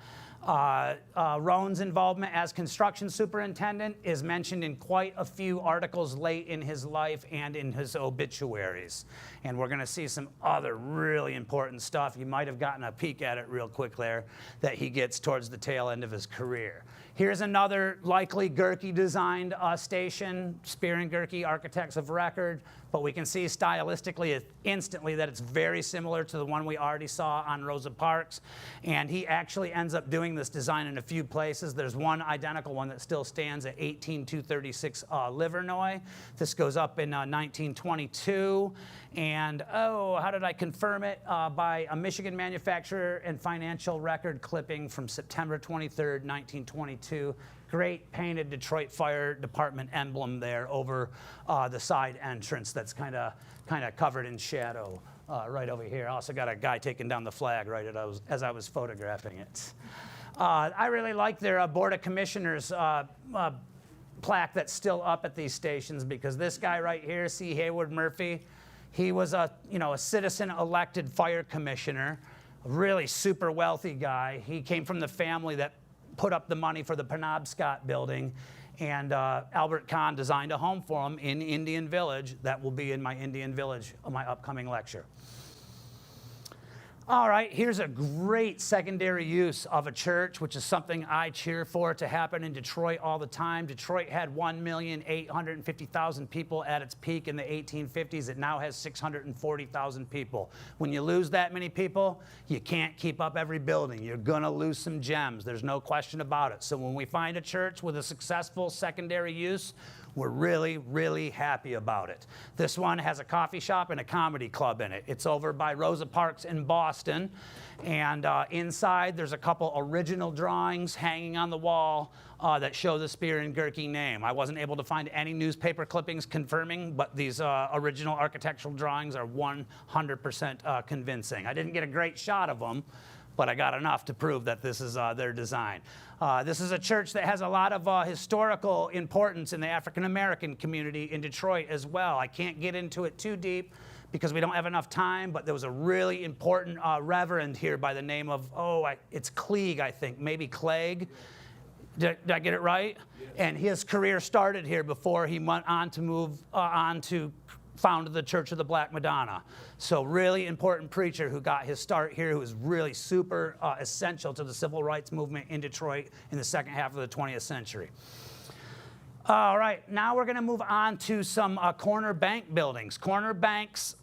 Rohn's involvement as construction superintendent is mentioned in quite a few articles late in his life and in his obituaries. And we're going to see some other really important stuff. You might have gotten a peek at it real quick there, that he gets towards the tail end of his career. Here's another likely Gehrke designed station, Spier and Gehrke, architects of record, but we can see stylistically instantly that it's very similar to the one we already saw on Rosa Parks. And he actually ends up doing this design in a few places. There's one identical one that still stands at 18236 Livernois. This goes up in 1922. And, how did I confirm it? By a Michigan manufacturer and financial record clipping from September 23rd, 1922. great painted Detroit Fire Department emblem there over the side entrance that's kind of covered in shadow right over here. I also got a guy taking down the flag right as I was photographing it. I really like their Board of Commissioners plaque that's still up at these stations, because this guy right here, C. Hayward Murphy, he was a citizen-elected fire commissioner, a really super wealthy guy. He came from the family that put up the money for the Penobscot building, and Albert Kahn designed a home for him in Indian Village. That will be in my Indian Village, my upcoming lecture. All right, here's a great secondary use of a church, which is something I cheer for to happen in Detroit all the time. Detroit had 1,850,000 people at its peak in the 1850s. It now has 640,000 people. When you lose that many people, you can't keep up every building. You're going to lose some gems. There's no question about it. So when we find a church with a successful secondary use, we're really, really happy about it. This one has a coffee shop and a comedy club in it. It's over by Rosa Parks in Boston. And inside, there's a couple original drawings hanging on the wall that show the Spier and Gehrke name. I wasn't able to find any newspaper clippings confirming, but these original architectural drawings are 100% convincing. I didn't get a great shot of them, but I got enough to prove that this is their design. This is a church that has a lot of historical importance in the African-American community in Detroit as well. I can't get into it too deep because we don't have enough time, but there was a really important reverend here by the name of, it's Clegg, I think, maybe Clegg. Did I get it right? Yes. And his career started here before he went on to move on to founded the Church of the Black Madonna. So really important preacher who got his start here, who was really super essential to the civil rights movement in Detroit in the second half of the 20th century. All right, now we're going to move on to some corner bank buildings. Corner banks,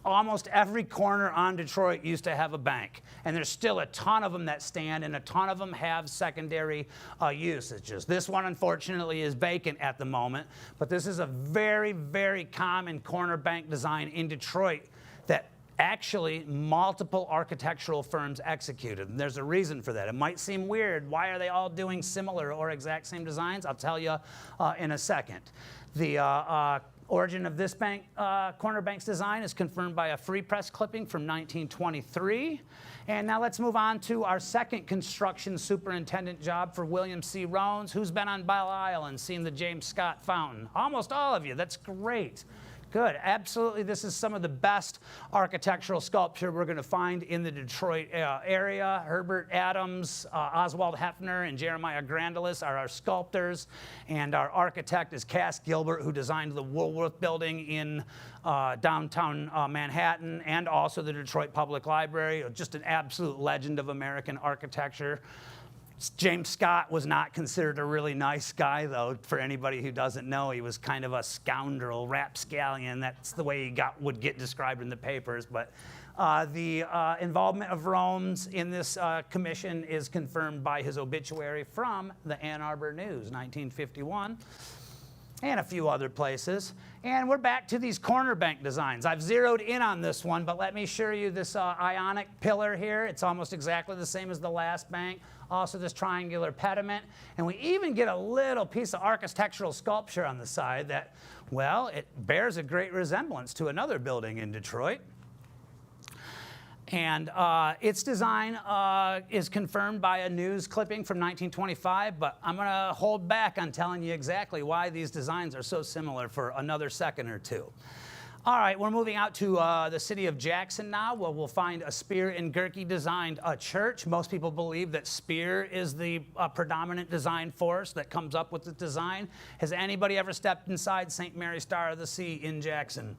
almost every corner on Detroit used to have a bank. And there's still a ton of them that stand, and a ton of them have secondary usages. This one, unfortunately, is vacant at the moment, but this is a very, very common corner bank design in Detroit that actually multiple architectural firms executed. And there's a reason for that. It might seem weird. Why are they all doing similar or exact same designs? I'll tell you in a second. The origin of this bank, corner bank's design is confirmed by a free press clipping from 1923. And now let's move on to our second construction superintendent job for William C. Rohns. Who's been on Belle Isle and seen the James Scott Fountain? Almost all of you. That's great. Good. Absolutely, this is some of the best architectural sculpture we're going to find in the Detroit area. Herbert Adams, Oswald Hefner, and Jeremiah Grandelis are our sculptors, and our architect is Cass Gilbert, who designed the Woolworth Building in downtown Manhattan, and also the Detroit Public Library. Just an absolute legend of American architecture. James Scott was not considered a really nice guy, though. For anybody who doesn't know, he was kind of a scoundrel, rapscallion. That's the way he would get described in the papers. But the involvement of Rohns in this commission is confirmed by his obituary from the Ann Arbor News, 1951. And a few other places. And we're back to these corner bank designs. I've zeroed in on this one, but let me show you this ionic pillar here. It's almost exactly the same as the last bank. Also this triangular pediment. And we even get a little piece of architectural sculpture on the side that, well, it bears a great resemblance to another building in Detroit. And its design is confirmed by a news clipping from 1925, but I'm going to hold back on telling you exactly why these designs are so similar for another second or two. All right, we're moving out to the city of Jackson now, where we'll find a Spier and Gehrke designed church. Most people believe that Spier is the predominant design force that comes up with the design. Has anybody ever stepped inside St. Mary Star of the Sea in Jackson?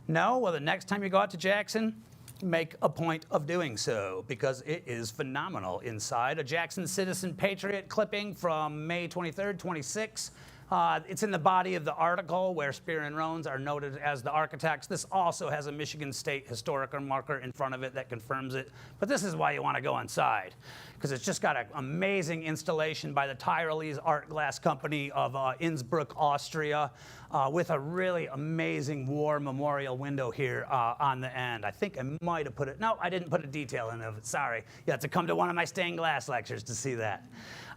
No? Well, the next time you go out to Jackson, make a point of doing so, because it is phenomenal inside. A Jackson Citizen Patriot clipping from May 23rd, 26. It's in the body of the article where Spier and Rohns are noted as the architects. This also has a Michigan State historical marker in front of it that confirms it. But this is why you want to go inside, because it's just got an amazing installation by the Tyrolese Art Glass Company of Innsbruck, Austria. with a really amazing war memorial window here on the end. I think I might have put it, no, I didn't put a detail in of it, sorry. You have to come to one of my stained glass lectures to see that.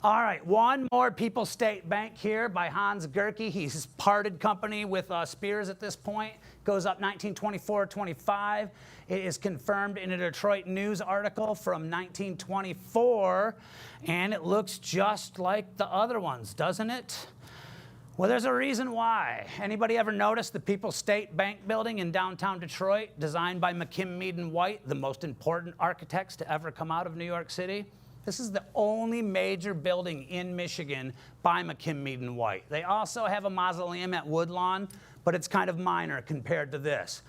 All right, one more People's State Bank here by Hans Gehrke. He's parted company with Spiers at this point. Goes up 1924-25. It is confirmed in a Detroit News article from 1924, and it looks just like the other ones, doesn't it? Well, there's a reason why. Anybody ever notice the People's State Bank building in downtown Detroit, designed by McKim, Mead & White, the most important architects to ever come out of New York City? This is the only major building in Michigan by McKim, Mead & White. They also have a mausoleum at Woodlawn, but it's kind of minor compared to this.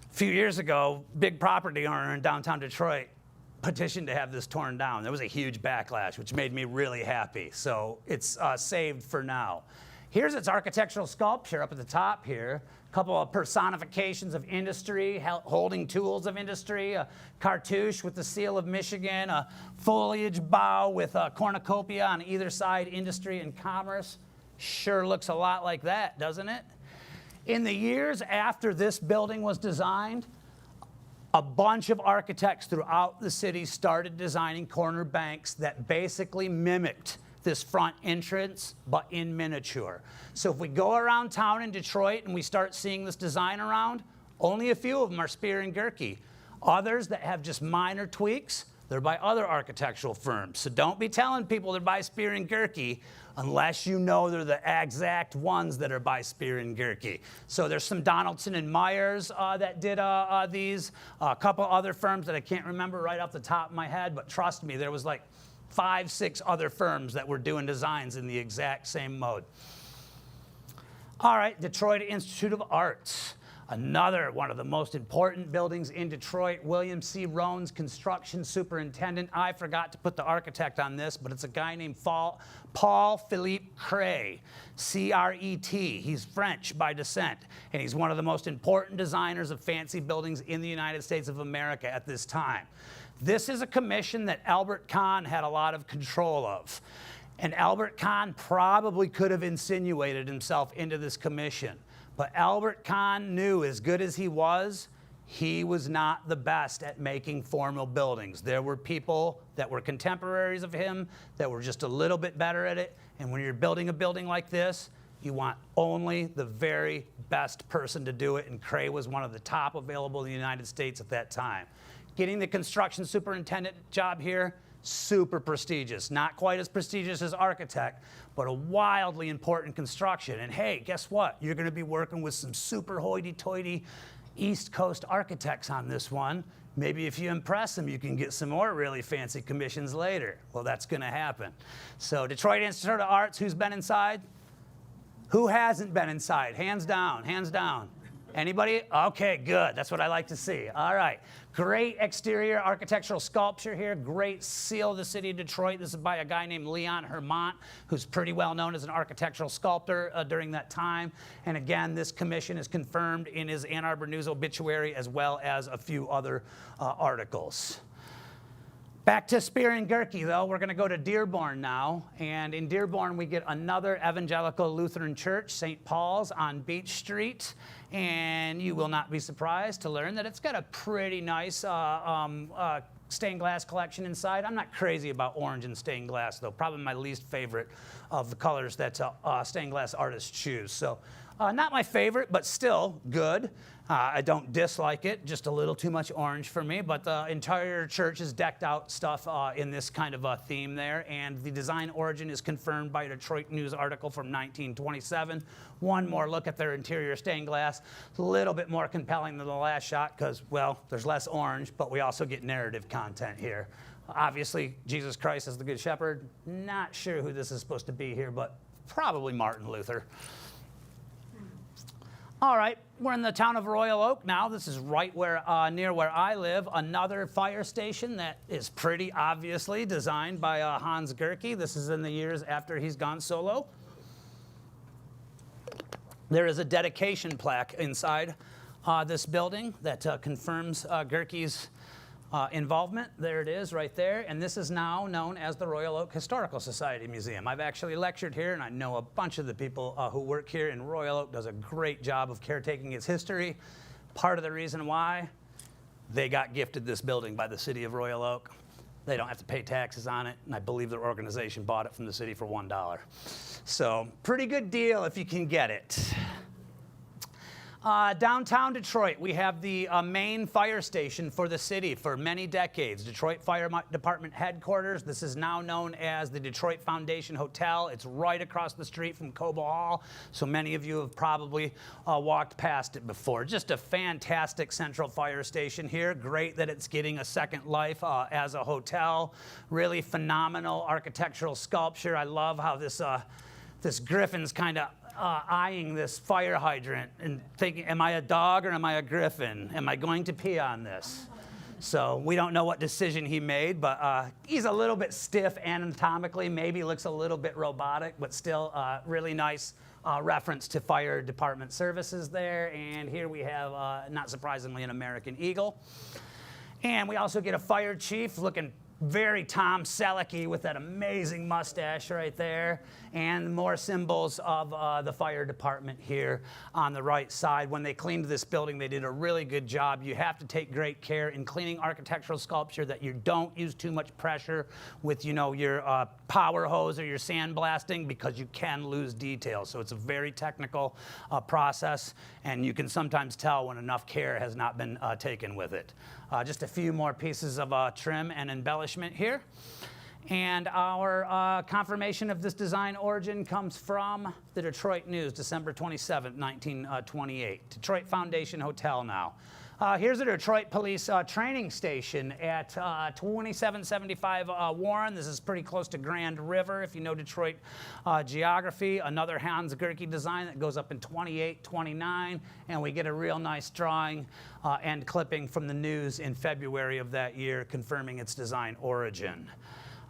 A few years ago, big property owner in downtown Detroit petitioned to have this torn down. There was a huge backlash, which made me really happy. So it's saved for now. Here's its architectural sculpture up at the top here. A couple of personifications of industry, holding tools of industry, a cartouche with the seal of Michigan, a foliage bough with a cornucopia on either side, industry and commerce. Sure looks a lot like that, doesn't it? In the years after this building was designed, a bunch of architects throughout the city started designing corner banks that basically mimicked this front entrance, but in miniature. So if we go around town in Detroit and we start seeing this design around, only a few of them are Spier and Gehrke. Others that have just minor tweaks, they're by other architectural firms. So don't be telling people they're by Spier and Gehrke unless you know they're the exact ones that are by Spier and Gehrke. So there's some Donaldson and Myers that did these, a couple other firms that I can't remember right off the top of my head, but trust me, there was like 5, 6 other firms that were doing designs in the exact same mode. All right, Detroit Institute of Arts. Another one of the most important buildings in Detroit, William C. Rohns, construction superintendent. I forgot to put the architect on this, but it's a guy named Paul Philippe Cret, C-R-E-T. He's French by descent, and he's one of the most important designers of fancy buildings in the United States of America at this time. This is a commission that Albert Kahn had a lot of control of. And Albert Kahn probably could have insinuated himself into this commission. But Albert Kahn knew, as good as he was not the best at making formal buildings. There were people that were contemporaries of him that were just a little bit better at it. And when you're building a building like this, you want only the very best person to do it. And Cret was one of the top available in the United States at that time. Getting the construction superintendent job here, super prestigious. Not quite as prestigious as architect, but a wildly important construction. And hey, guess what? You're going to be working with some super hoity-toity East Coast architects on this one. Maybe if you impress them, you can get some more really fancy commissions later. Well, that's going to happen. So Detroit Institute of Arts, who's been inside? Who hasn't been inside? Hands down, hands down. Anybody? Okay, good. That's what I like to see. All right. Great exterior architectural sculpture here. Great seal of the city of Detroit. This is by a guy named Leon Hermant, who's pretty well known as an architectural sculptor during that time. And again, this commission is confirmed in his Ann Arbor News obituary as well as a few other articles. Back to Spier and Gehrke, though. We're going to go to Dearborn now. And in Dearborn, we get another evangelical Lutheran church, St. Paul's on Beach Street. And you will not be surprised to learn that it's got a pretty nice stained glass collection inside. I'm not crazy about orange and stained glass, though. Probably my least favorite of the colors that stained glass artists choose. So not my favorite, but still good. I don't dislike it, just a little too much orange for me, but the entire church is decked out stuff in this kind of a theme there, and the design origin is confirmed by a Detroit News article from 1927. One more look at their interior stained glass, a little bit more compelling than the last shot because, well, there's less orange, but we also get narrative content here. Obviously, Jesus Christ is the Good Shepherd. Not sure who this is supposed to be here, but probably Martin Luther. All right, we're in the town of Royal Oak now. This is right where near where I live. Another fire station that is pretty obviously designed by Hans Gehrke. This is in the years after he's gone solo. There is a dedication plaque inside this building that confirms Gehrke's involvement. There it is right there. And this is now known as the Royal Oak Historical Society Museum. I've actually lectured here, and I know a bunch of the people who work here, and Royal Oak does a great job of caretaking its history. Part of the reason why they got gifted this building by the city of Royal Oak. They don't have to pay taxes on it, and I believe their organization bought it from the city for $1. So pretty good deal if you can get it. Downtown Detroit, we have the main fire station for the city for many decades. Detroit Fire Department headquarters. This is now known as the Detroit Foundation Hotel. It's right across the street from Cobo Hall, so many of you have probably walked past it before. Just a fantastic central fire station here. Great that it's getting a second life as a hotel. Really phenomenal architectural sculpture. I love how this griffin's kind of eyeing this fire hydrant and thinking, am I a dog or am I a griffin? Am I going to pee on this? So we don't know what decision he made, but he's a little bit stiff anatomically, maybe looks a little bit robotic, but still really nice reference to fire department services there. And here we have, not surprisingly, an American eagle. And we also get a fire chief looking very Tom Selleck-y with that amazing mustache right there, and more symbols of the fire department here on the right side. When they cleaned this building, they did a really good job. You have to take great care in cleaning architectural sculpture that you don't use too much pressure with, you know, your power hose or your sandblasting, because you can lose details. So it's a very technical process, and you can sometimes tell when enough care has not been taken with it. Just a few more pieces of trim and embellishment here. And our confirmation of this design origin comes from the Detroit News, December 27, 1928. Detroit Foundation Hotel now. Here's the Detroit Police training station at 2775 Warren. This is pretty close to Grand River, if you know Detroit geography. Another Hans Gehrke design that goes up in 28, 29, and we get a real nice drawing and clipping from the News in February of that year confirming its design origin.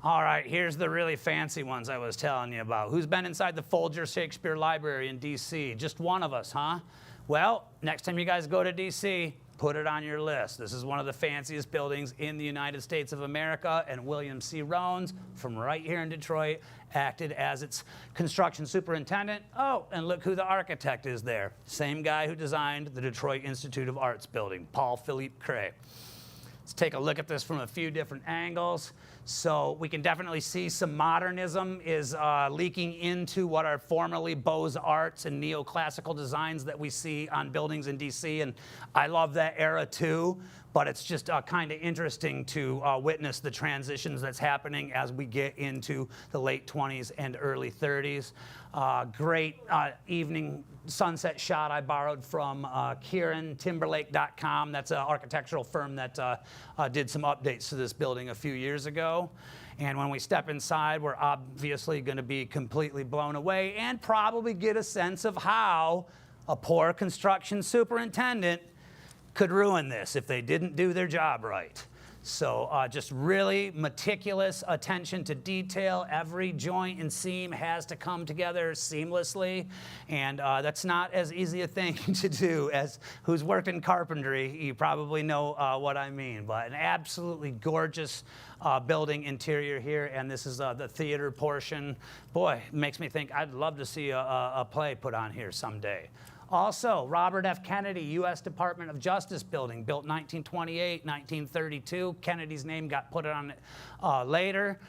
All right, here's the really fancy ones I was telling you about. Who's been inside the Folger Shakespeare Library in D.C.? Just one of us, huh? Well, next time you guys go to D.C., put it on your list. This is one of the fanciest buildings in the United States of America, and William C. Rohns, from right here in Detroit, acted as its construction superintendent. Oh, and look who the architect is there. Same guy who designed the Detroit Institute of Arts building, Paul Philippe Cray. Let's take a look at this from a few different angles. So we can definitely see some modernism is leaking into what are formerly Beaux-Arts and neoclassical designs that we see on buildings in DC, and I love that era too, but it's just kind of interesting to witness the transitions that's happening as we get into the late 20s and early 30s. Great evening sunset shot I borrowed from KieranTimberlake.com. That's an architectural firm that did some updates to this building a few years ago. And when we step inside, we're obviously going to be completely blown away and probably get a sense of how a poor construction superintendent could ruin this if they didn't do their job right. So just really meticulous attention to detail. Every joint and seam has to come together seamlessly, and that's not as easy a thing to do as who's worked in carpentry. You probably know what I mean, but an absolutely gorgeous building interior here, and this is the theater portion. Boy, it makes me think I'd love to see a play put on here someday. Also, Robert F. Kennedy, U.S. Department of Justice building, built 1928, 1932. Kennedy's name got put on it later.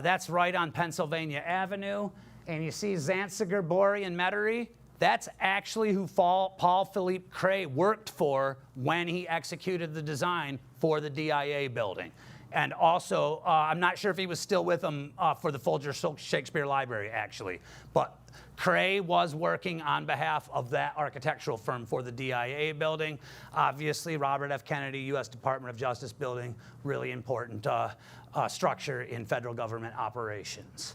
That's right on Pennsylvania Avenue. And you see Zantziger, Borey, and Metairie. That's actually who Paul Philippe Cray worked for when he executed the design for the DIA building. And also, I'm not sure if he was still with them for the Folger Shakespeare Library, actually. But Cray was working on behalf of that architectural firm for the DIA building. Obviously, Robert F. Kennedy, U.S. Department of Justice building, really important structure in federal government operations.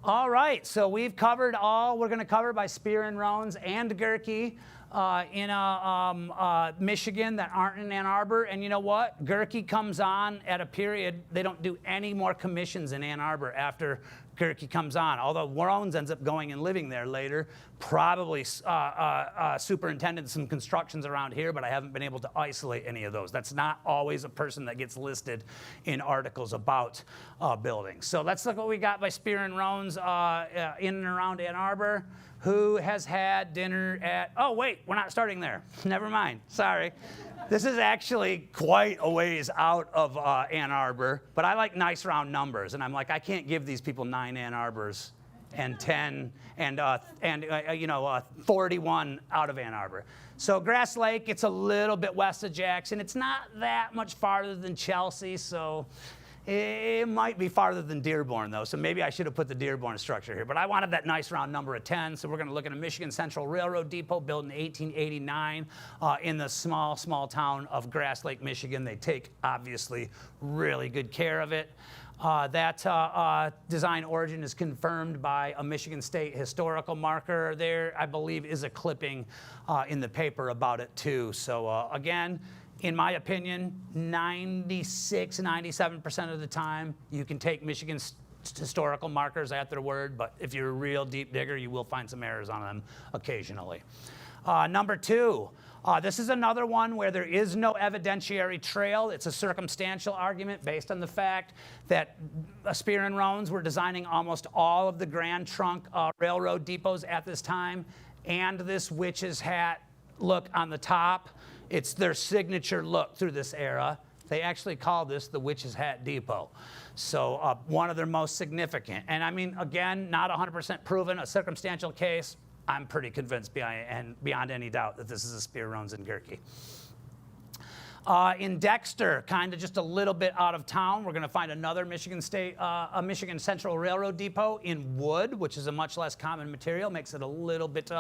All right, so we've covered all we're going to cover by Spier and Rohns and Gehrke in Michigan that aren't in Ann Arbor. And you know what? Gehrke comes on at a period, they don't do any more commissions in Ann Arbor after Gehrke comes on, although Rohns ends up going and living there later, probably superintended some constructions around here, but I haven't been able to isolate any of those. That's not always a person that gets listed in articles about buildings. So let's look what we got by Spier and Rohns in and around Ann Arbor. Who has had dinner at, oh wait, we're not starting there. Never mind, sorry. This is actually quite a ways out of Ann Arbor, but I like nice round numbers, and I'm like, I can't give these people 9 Ann Arbors and 10 and 41 out of Ann Arbor. So Grass Lake, it's a little bit west of Jackson. It's not that much farther than Chelsea, so it might be farther than Dearborn, though, so maybe I should have put the Dearborn structure here. But I wanted that nice round number of 10, so we're going to look at a Michigan Central Railroad depot built in 1889 in the small town of Grass Lake, Michigan. They take, obviously, really good care of it. That design origin is confirmed by a Michigan State historical marker. There, I believe, is a clipping in the paper about it, too. So, again, in my opinion, 96, 97% of the time, you can take Michigan's historical markers at their word, but if you're a real deep digger, you will find some errors on them occasionally. Number 2, this is another one where there is no evidentiary trail. It's a circumstantial argument based on the fact that Spier and Rohns were designing almost all of the Grand Trunk railroad depots at this time, and this witch's hat look on the top. It's their signature look through this era. They actually call this the Witch's Hat Depot. So one of their most significant. And I mean, again, not 100% proven, a circumstantial case. I'm pretty convinced beyond any doubt that this is a Spier, Rohns, and Gehrke. In Dexter, kind of just a little bit out of town, we're going to find another Michigan Central Railroad depot in wood, which is a much less common material, makes it a little bit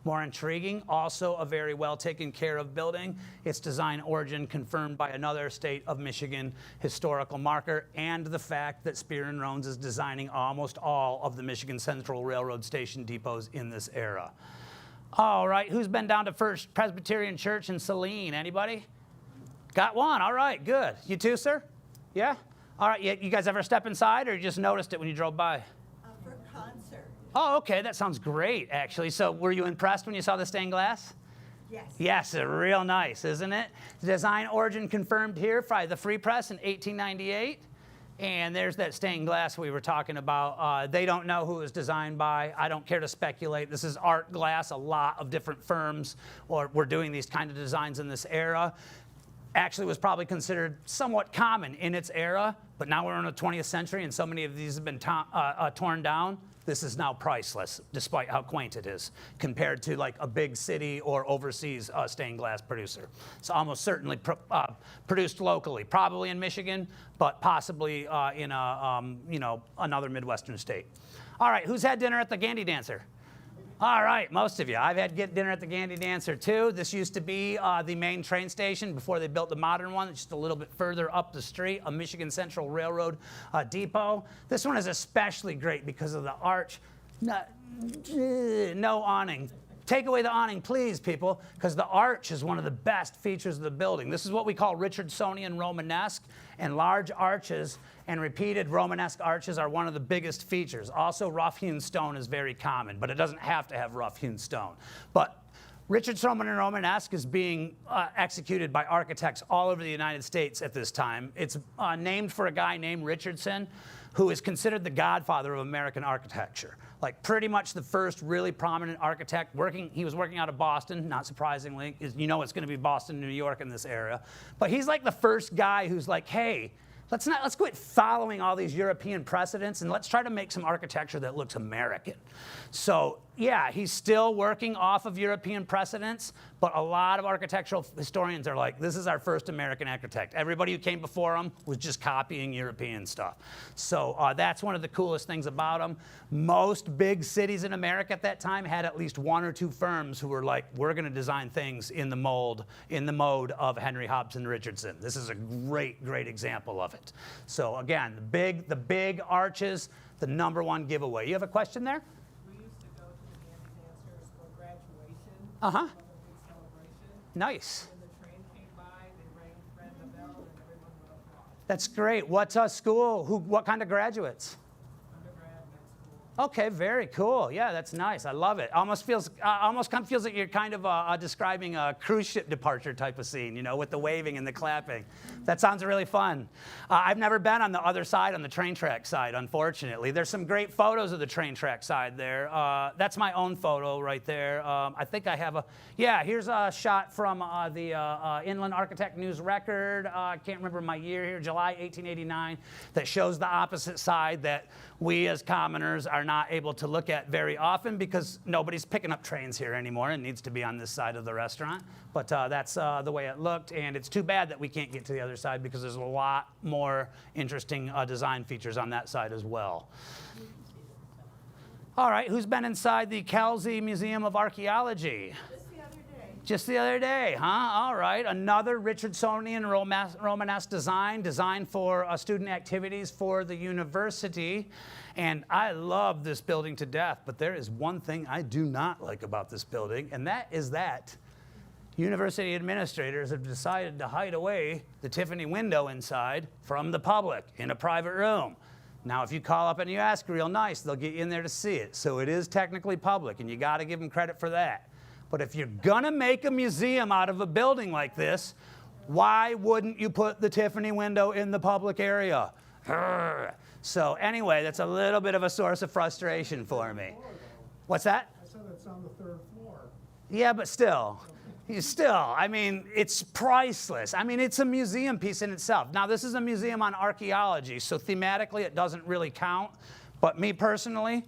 more intriguing. Also a very well taken care of building. Its design origin confirmed by another state of Michigan historical marker, and the fact that Spier and Rohns is designing almost all of the Michigan Central Railroad station depots in this era. All right, who's been down to First Presbyterian Church in Saline? Anybody? Got one, all right, good. You too, sir? Yeah? All right, you guys ever step inside, or you just noticed it when you drove by? For a concert. Oh, okay, that sounds great, actually. So were you impressed when you saw the stained glass? Yes. Yes, real nice, isn't it? The design origin confirmed here by the Free Press in 1898. And there's that stained glass we were talking about. They don't know who it was designed by. I don't care to speculate. This is art glass. A lot of different firms were doing these kind of designs in this era. Actually was probably considered somewhat common in its era, but now we're in the 20th century and so many of these have been torn down. This is now priceless, despite how quaint it is, compared to like a big city or overseas stained glass producer. It's almost certainly produced locally, probably in Michigan, but possibly in another Midwestern state. All right, who's had dinner at the Gandy Dancer? All right, most of you. I've had dinner at the Gandy Dancer too. This used to be the main train station before they built the modern one, just a little bit further up the street, a Michigan Central Railroad depot. This one is especially great because of the arch. No awning. Take away the awning, please, people, because the arch is one of the best features of the building. This is what we call Richardsonian Romanesque, and large arches and repeated Romanesque arches are one of the biggest features. Also, rough-hewn stone is very common, but it doesn't have to have rough-hewn stone. But Richardsonian Romanesque is being executed by architects all over the United States at this time. It's named for a guy named Richardson, who is considered the godfather of American architecture. Like pretty much the first really prominent architect he was working out of Boston, not surprisingly. You know it's gonna be Boston, New York in this area. But he's like the first guy who's like, hey, let's quit following all these European precedents and let's try to make some architecture that looks American. So yeah, he's still working off of European precedents, but a lot of architectural historians are like, this is our first American architect. Everybody who came before him was just copying European stuff. So that's one of the coolest things about him. Most big cities in America at that time had at least one or two firms who were like, we're gonna design things in the mode of Henry Hobson Richardson. This is a great, great example of it. So again, the big arches, the #1 giveaway. You have a question there? Uh-huh. Nice. When the train came by, they rang the bell and everyone went applause. That's great. What school? What kind of graduates? Undergrad, med Okay, very cool. Yeah, that's nice. I love it. Almost feels like you're kind of describing a cruise ship departure type of scene, you know, with the waving and the clapping. That sounds really fun. I've never been on the other side, on the train track side, unfortunately. There's some great photos of the train track side there. That's my own photo right there. I think I have here's a shot from the Inland Architect News Record. I can't remember my year here, July 1889, that shows the opposite side that we as commoners are not able to look at very often because nobody's picking up trains here anymore and needs to be on this side of the restaurant. But that's the way it looked, and it's too bad that we can't get to the other side because there's a lot more interesting design features on that side as well. All right, who's been inside the Kelsey Museum of Archaeology? Just the other day, huh? All right. Another Richardsonian Romanesque design, designed for student activities for the university. And I love this building to death, but there is one thing I do not like about this building, and that is that university administrators have decided to hide away the Tiffany window inside from the public in a private room. Now, if you call up and you ask real nice, they'll get you in there to see it. So it is technically public, and you got to give them credit for that. But if you're gonna make a museum out of a building like this, why wouldn't you put the Tiffany window in the public area? So anyway, that's a little bit of a source of frustration for me. What's that? I said it's on the 3rd floor. Yeah, but still, I mean, it's priceless. I mean, it's a museum piece in itself. Now, this is a museum on archaeology, so thematically it doesn't really count. But me personally,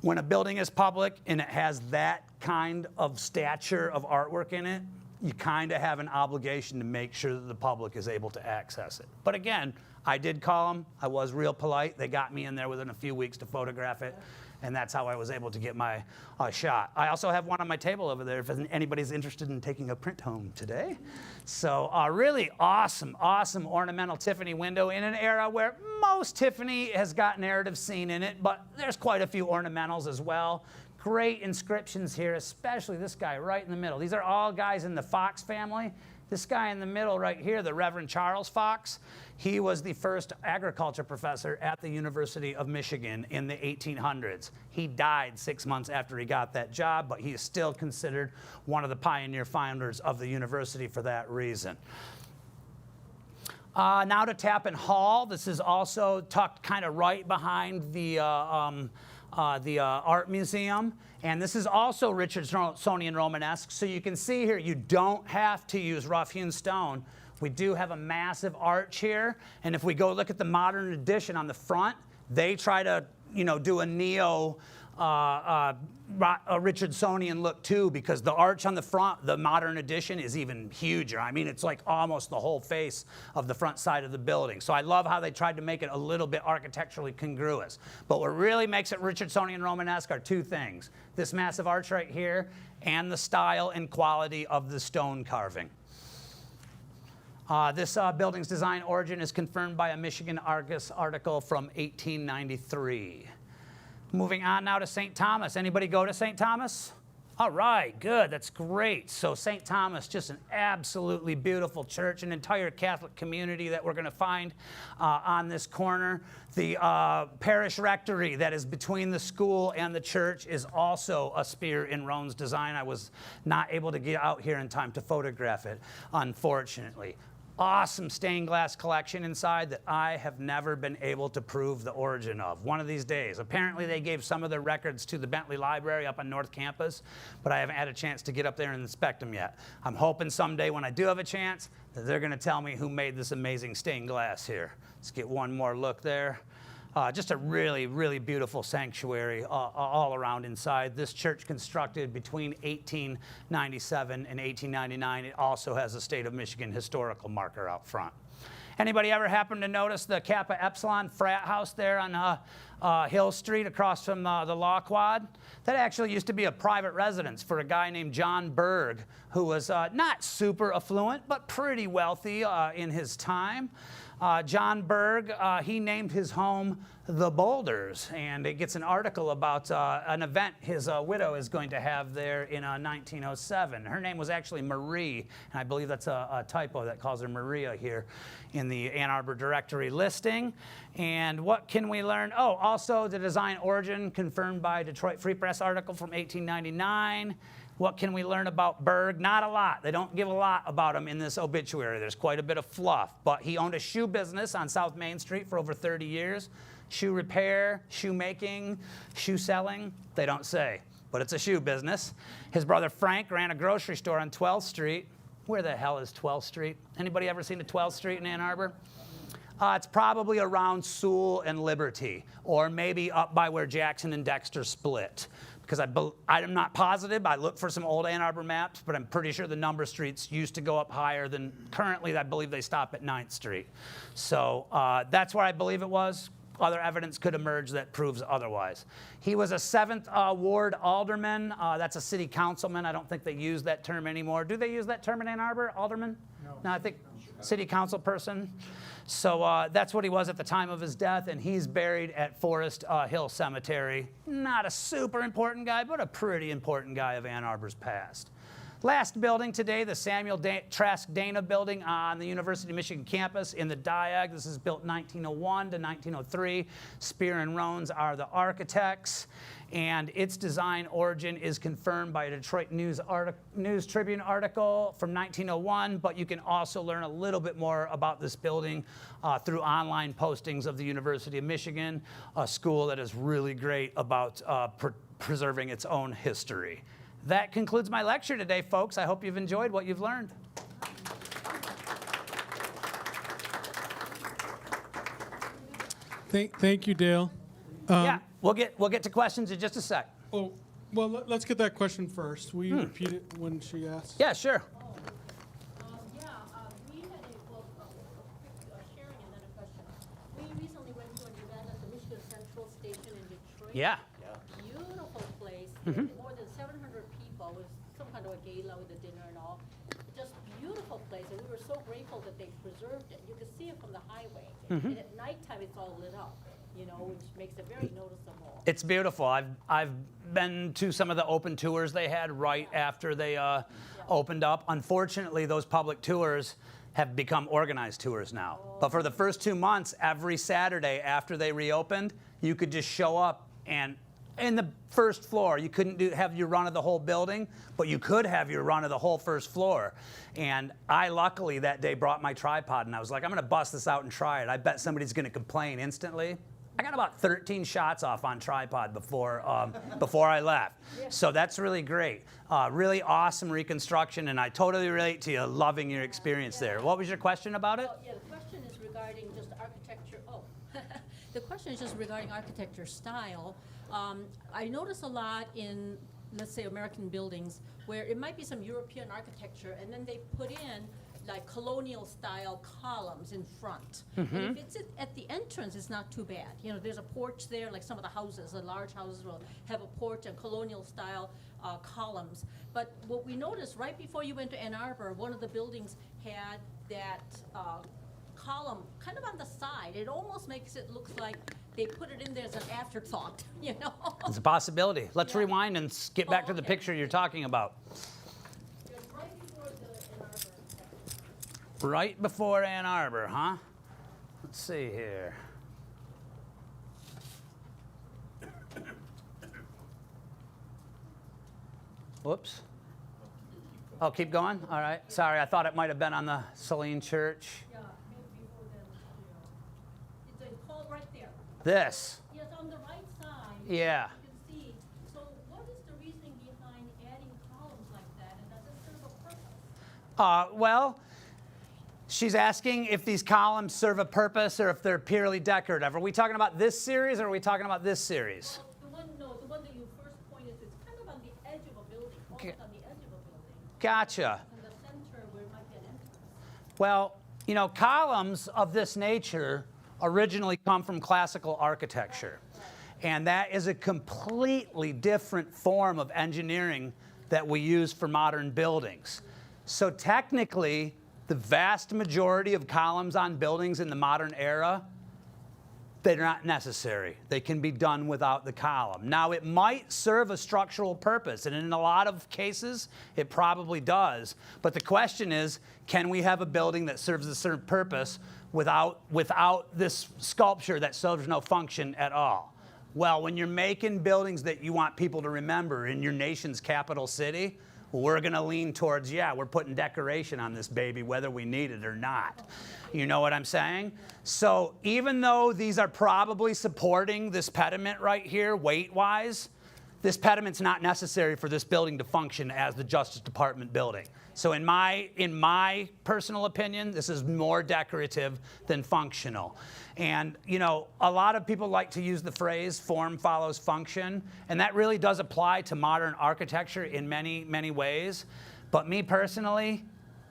when a building is public and it has that kind of stature of artwork in it, you kind of have an obligation to make sure that the public is able to access it. But again, I did call them. I was real polite. They got me in there within a few weeks to photograph it, and that's how I was able to get my shot. I also have one on my table over there if anybody's interested in taking a print home today. So really awesome ornamental Tiffany window in an era where most Tiffany has got narrative scene in it, but there's quite a few ornamentals as well. Great inscriptions here, especially this guy right in the middle. These are all guys in the Fox family. This guy in the middle right here, the Reverend Charles Fox, he was the first agriculture professor at the University of Michigan in the 1800s. He died 6 months after he got that job, but he is still considered one of the pioneer founders of the university for that reason. Now to Tappan Hall. This is also tucked kind of right behind the art museum, and this is also Richardsonian Romanesque. So you can see here, you don't have to use rough-hewn stone. We do have a massive arch here, and if we go look at the modern edition on the front, they try to, you know, do a Richardsonian look too, because the arch on the front, the modern edition, is even huger. I mean, it's like almost the whole face of the front side of the building. So I love how they tried to make it a little bit architecturally congruous. But what really makes it Richardsonian Romanesque are two things: this massive arch right here and the style and quality of the stone carving. This building's design origin is confirmed by a Michigan Argus article from 1893. Moving on now to St. Thomas. Anybody go to St. Thomas? All right, good, that's great. So St. Thomas, just an absolutely beautiful church, an entire Catholic community that we're gonna find on this corner. The parish rectory that is between the school and the church is also a Spier Rohns design. I was not able to get out here in time to photograph it, unfortunately. Awesome stained glass collection inside that I have never been able to prove the origin of. One of these days. Apparently they gave some of their records to the Bentley Library up on North Campus, but I haven't had a chance to get up there and inspect them yet. I'm hoping someday when I do have a chance that they're gonna tell me who made this amazing stained glass here. Let's get one more look there. Just a really, really beautiful sanctuary all around inside. This church constructed between 1897 and 1899. It also has a state of Michigan historical marker out front. Anybody ever happen to notice the Kappa Epsilon frat house there on Hill Street across from the Law Quad? That actually used to be a private residence for a guy named John Berg, who was not super affluent, but pretty wealthy in his time. John Berg, he named his home The Boulders, and it gets an article about an event his widow is going to have there in 1907. Her name was actually Marie, and I believe that's a typo that calls her Maria here in in the Ann Arbor Directory listing. And what can we learn? Oh, also the design origin confirmed by Detroit Free Press article from 1899. What can we learn about Berg? Not a lot. They don't give a lot about him in this obituary. There's quite a bit of fluff. But he owned a shoe business on South Main Street for over 30 years. Shoe repair, shoe making, shoe selling. They don't say, but it's a shoe business. His brother Frank ran a grocery store on 12th Street. Where the hell is 12th Street? Anybody ever seen a 12th Street in Ann Arbor? It's probably around Sewell and Liberty, or maybe up by where Jackson and Dexter split. Because I'm not positive. I looked for some old Ann Arbor maps, but I'm pretty sure the number of streets used to go up higher than currently. I believe they stop at 9th Street. So that's where I believe it was. Other evidence could emerge that proves otherwise. He was a 7th Ward alderman. That's a city councilman. I don't think they use that term anymore. Do they use that term in Ann Arbor, alderman? No, I think city council person. So that's what he was at the time of his death, and he's buried at Forest Hill Cemetery. Not a super important guy, but a pretty important guy of Ann Arbor's past. Last building today, the Samuel Trask Dana Building on the University of Michigan campus in the Diag. This is built 1901 to 1903. Spier and Rohns are the architects, and its design origin is confirmed by a Detroit News Tribune article from 1901, but you can also learn a little bit more about this building through online postings of the University of Michigan, a school that is really great about preserving its own history. That concludes my lecture today, folks. I hope you've enjoyed what you've learned. Thank you, Dale. Yeah, we'll get to questions in just a sec. Oh, well, let's get that question first. Will you repeat it when she asks? Yeah, sure. We had a quick sharing and then a question. We recently went to an event at the Michigan Central Station in Detroit. Yeah. Beautiful place. More than 700 people with some kind of a gala with a dinner and all. Just beautiful place, and we were so grateful that they preserved it. You could see it from the highway, and at nighttime it's all lit up, which makes it very noticeable. It's beautiful. I've been to some of the open tours they had right after they opened up. Unfortunately, those public tours have become organized tours now. But for the first 2 months, every Saturday after they reopened, you could just show up, and in the first floor, you couldn't have your run of the whole building, but you could have your run of the whole first floor. And I luckily that day brought my tripod, and I was like, I'm gonna bust this out and try it. I bet somebody's gonna complain instantly. I got about 13 shots off on tripod before I left. Yeah. So that's really great. Really awesome reconstruction, and I totally relate to you loving your experience there. What was your question about it? Well, yeah, the question is regarding just architecture. Oh, the question is just regarding architecture style. I notice a lot in, let's say, American buildings where it might be some European architecture, and then they put in like colonial style columns in front. And if it's at the entrance, it's not too bad. There's a porch there, like some of the houses, the large houses will have a porch and colonial style columns. But what we noticed right before you went to Ann Arbor, one of the buildings had that column kind of on the side. It almost makes it look like they put it in there as an afterthought, It's a possibility. Let's rewind and get back to the picture you're talking about. Right before the Ann Arbor. Right before Ann Arbor, huh? Let's see here. Whoops. Oh, keep going? All right. Sorry, I thought it might have been on the Saline Church. Yeah, maybe before then. It's called right there. This. Yes, on the right side. Yeah. You can see. So what is the reasoning behind adding columns like that, and does it serve a purpose? Well, she's asking if these columns serve a purpose or if they're purely decorative. Are we talking about this series or are we talking about this series? Well, the one that you first pointed to, it's kind of on the edge of a building, almost on the edge of a building. Gotcha. In the center where it might be an entrance. Well, columns of this nature originally come from classical architecture. And that is a completely different form of engineering that we use for modern buildings. So technically, the vast majority of columns on buildings in the modern era, they're not necessary. They can be done without the column. Now, it might serve a structural purpose, and in a lot of cases, it probably does. But the question is, can we have a building that serves a certain purpose without this sculpture that serves no function at all? Well, when you're making buildings that you want people to remember in your nation's capital city, we're going to lean towards, yeah, we're putting decoration on this baby, whether we need it or not. You know what I'm saying? So even though these are probably supporting this pediment right here, weight-wise, this pediment's not necessary for this building to function as the Justice Department building. So in my personal opinion, this is more decorative than functional. And, you know, a lot of people like to use the phrase form follows function, and that really does apply to modern architecture in many, many ways. But me personally,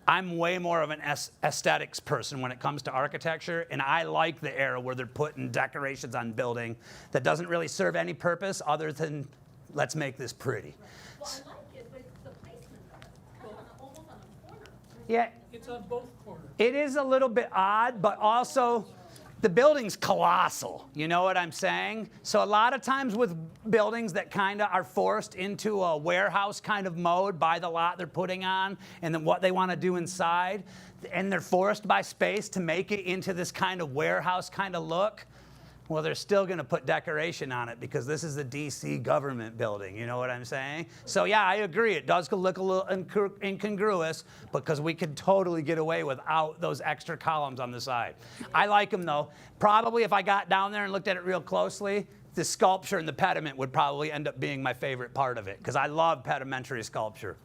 I'm way more of an aesthetics person when it comes to architecture, and I like the era where they're putting decorations on building that doesn't really serve any purpose other than let's make this pretty. Well, I like it, but the placement, kind of almost on a corner. Yeah, It's on both corners. it is a little bit odd, but also the building's colossal, you know what I'm saying? So a lot of times with buildings that kind of are forced into a warehouse kind of mode by the lot they're putting on and then what they want to do inside, and they're forced by space to make it into this kind of warehouse kind of look, well, they're still going to put decoration on it because this is a DC government building, you know what I'm saying? So yeah, I agree. It does look a little incongruous because we could totally get away without those extra columns on the side. I like them though. Probably if I got down there and looked at it real closely, the sculpture and the pediment would probably end up being my favorite part of it because I love pedimentary sculpture.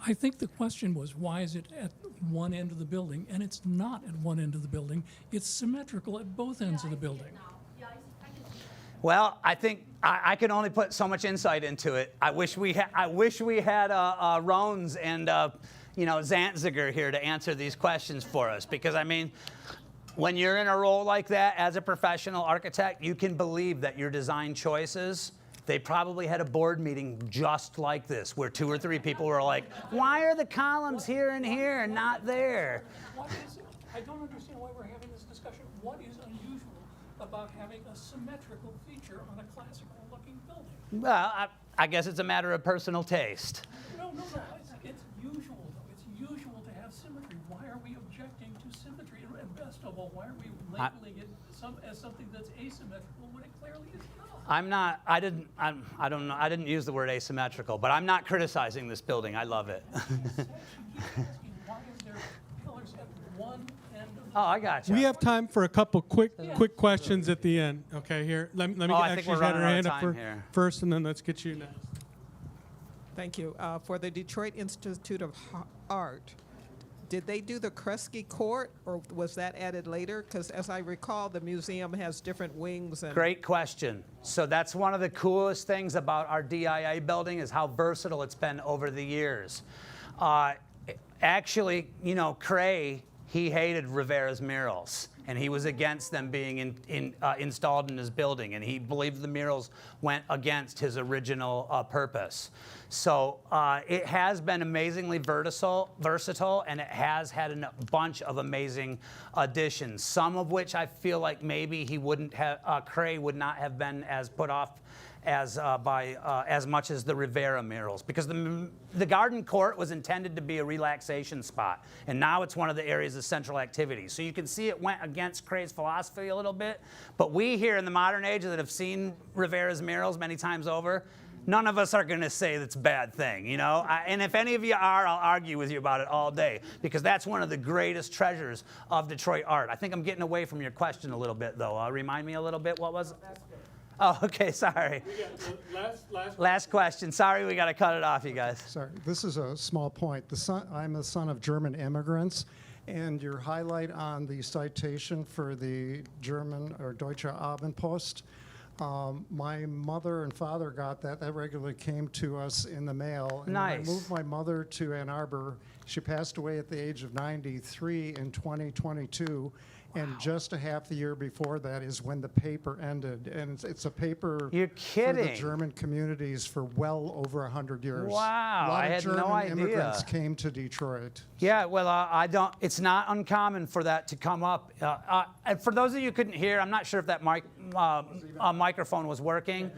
I think the question was, why is it at one end of the building? And it's not at one end of the building. It's symmetrical at both ends of the building. Well, I think I can only put so much insight into it. I wish we had Rohns and you know, Zantziger here to answer these questions for us, because I mean, when you're in a role like that as a professional architect, you can believe that your design choices, they probably had a board meeting just like this, where 2 or 3 people were like, why are the columns here and here and not there? What is it? I don't understand why we're having this discussion. What is unusual about having a symmetrical feature on a classical-looking building? Well, I guess it's a matter of personal taste. No. It's usual, though. It's usual to have symmetry. Why are we objecting to symmetry? And best of all, why are we labeling it as something that's asymmetrical when it clearly is not? I don't know. I didn't use the word asymmetrical, but I'm not criticizing this building. I love it. You keep asking, why is there pillars at one end of the Oh, I got you. We have time for a couple quick questions at the end. Okay, here. Let me I think actually we're had her running out of hand up time here. first, and then let's get you next. Thank you. For the Detroit Institute of Art, did they do the Kresge Court, or was that added later? Because as I recall, the museum has different wings. And Great question. So that's one of the coolest things about our DIA building is how versatile it's been over the years. Actually, you know, Cray, he hated Rivera's murals, and he was against them being installed in his building, and he believed the murals went against his original purpose. So it has been amazingly versatile, and it has had a bunch of amazing additions, some of which I feel like maybe he wouldn't have, Cray would not have been as put off as much as the Rivera murals, because the garden court was intended to be a relaxation spot, and now it's one of the areas of central activity. So you can see it went against Cray's philosophy a little bit, but we here in the modern age that have seen Rivera's murals many times over, none of us are going to say that's a bad thing, you know? And if any of you are, I'll argue with you about it all day, because that's one of the greatest treasures of Detroit art. I think I'm getting away from your question a little bit, though. Remind me a little bit, what was it? Oh, okay, sorry. Last question. Sorry, we got to cut it off, you guys. Sorry, this is a small point. I'm the son of German immigrants, and your highlight on the citation for the German or Deutsche Abendpost, my mother and father got that. That regularly came to us in the mail. And Nice. when I moved my mother to Ann Arbor, She passed away at the age of 93 in 2022. And just a half the year before that is when the paper ended. And it's a paper You're for kidding. the German communities for well over 100 years. Wow, A lot I of had no German idea. immigrants came to Detroit. Yeah, well, I don't. It's not uncommon for that to come up. And for those of you who couldn't hear, I'm not sure if that microphone was working.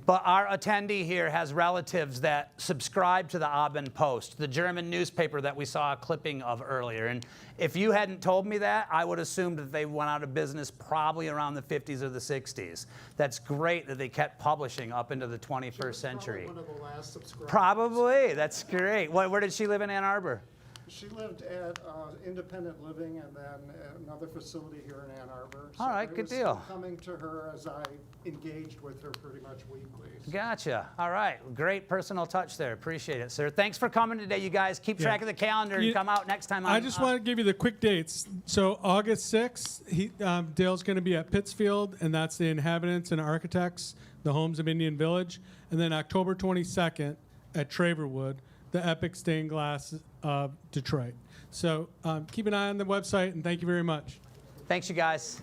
But our attendee here has relatives that subscribe to the Abend Post, the German newspaper that we saw a clipping of earlier. And if you hadn't told me that, I would assume that they went out of business probably around the 50s or the 60s. That's great that they kept publishing up into the 21st century. One of the last subscribers. Probably. That's great. Where did she live in Ann Arbor? She lived at Independent Living and then another facility here in Ann Arbor. All right, good deal. I was coming to her as I engaged with her pretty much weekly. Gotcha. All right. Great personal touch there. Appreciate it, sir. Thanks for coming today, you guys. Keep track of the calendar and come out next time. I just want to give you the quick dates. So August 6th, Dale's going to be at Pittsfield, and that's the Inhabitants and Architects, the Homes of Indian Village. And then October 22nd at Traverwood, the Epic Stained Glass of Detroit. So keep an eye on the website, and thank you very much. Thanks, you guys.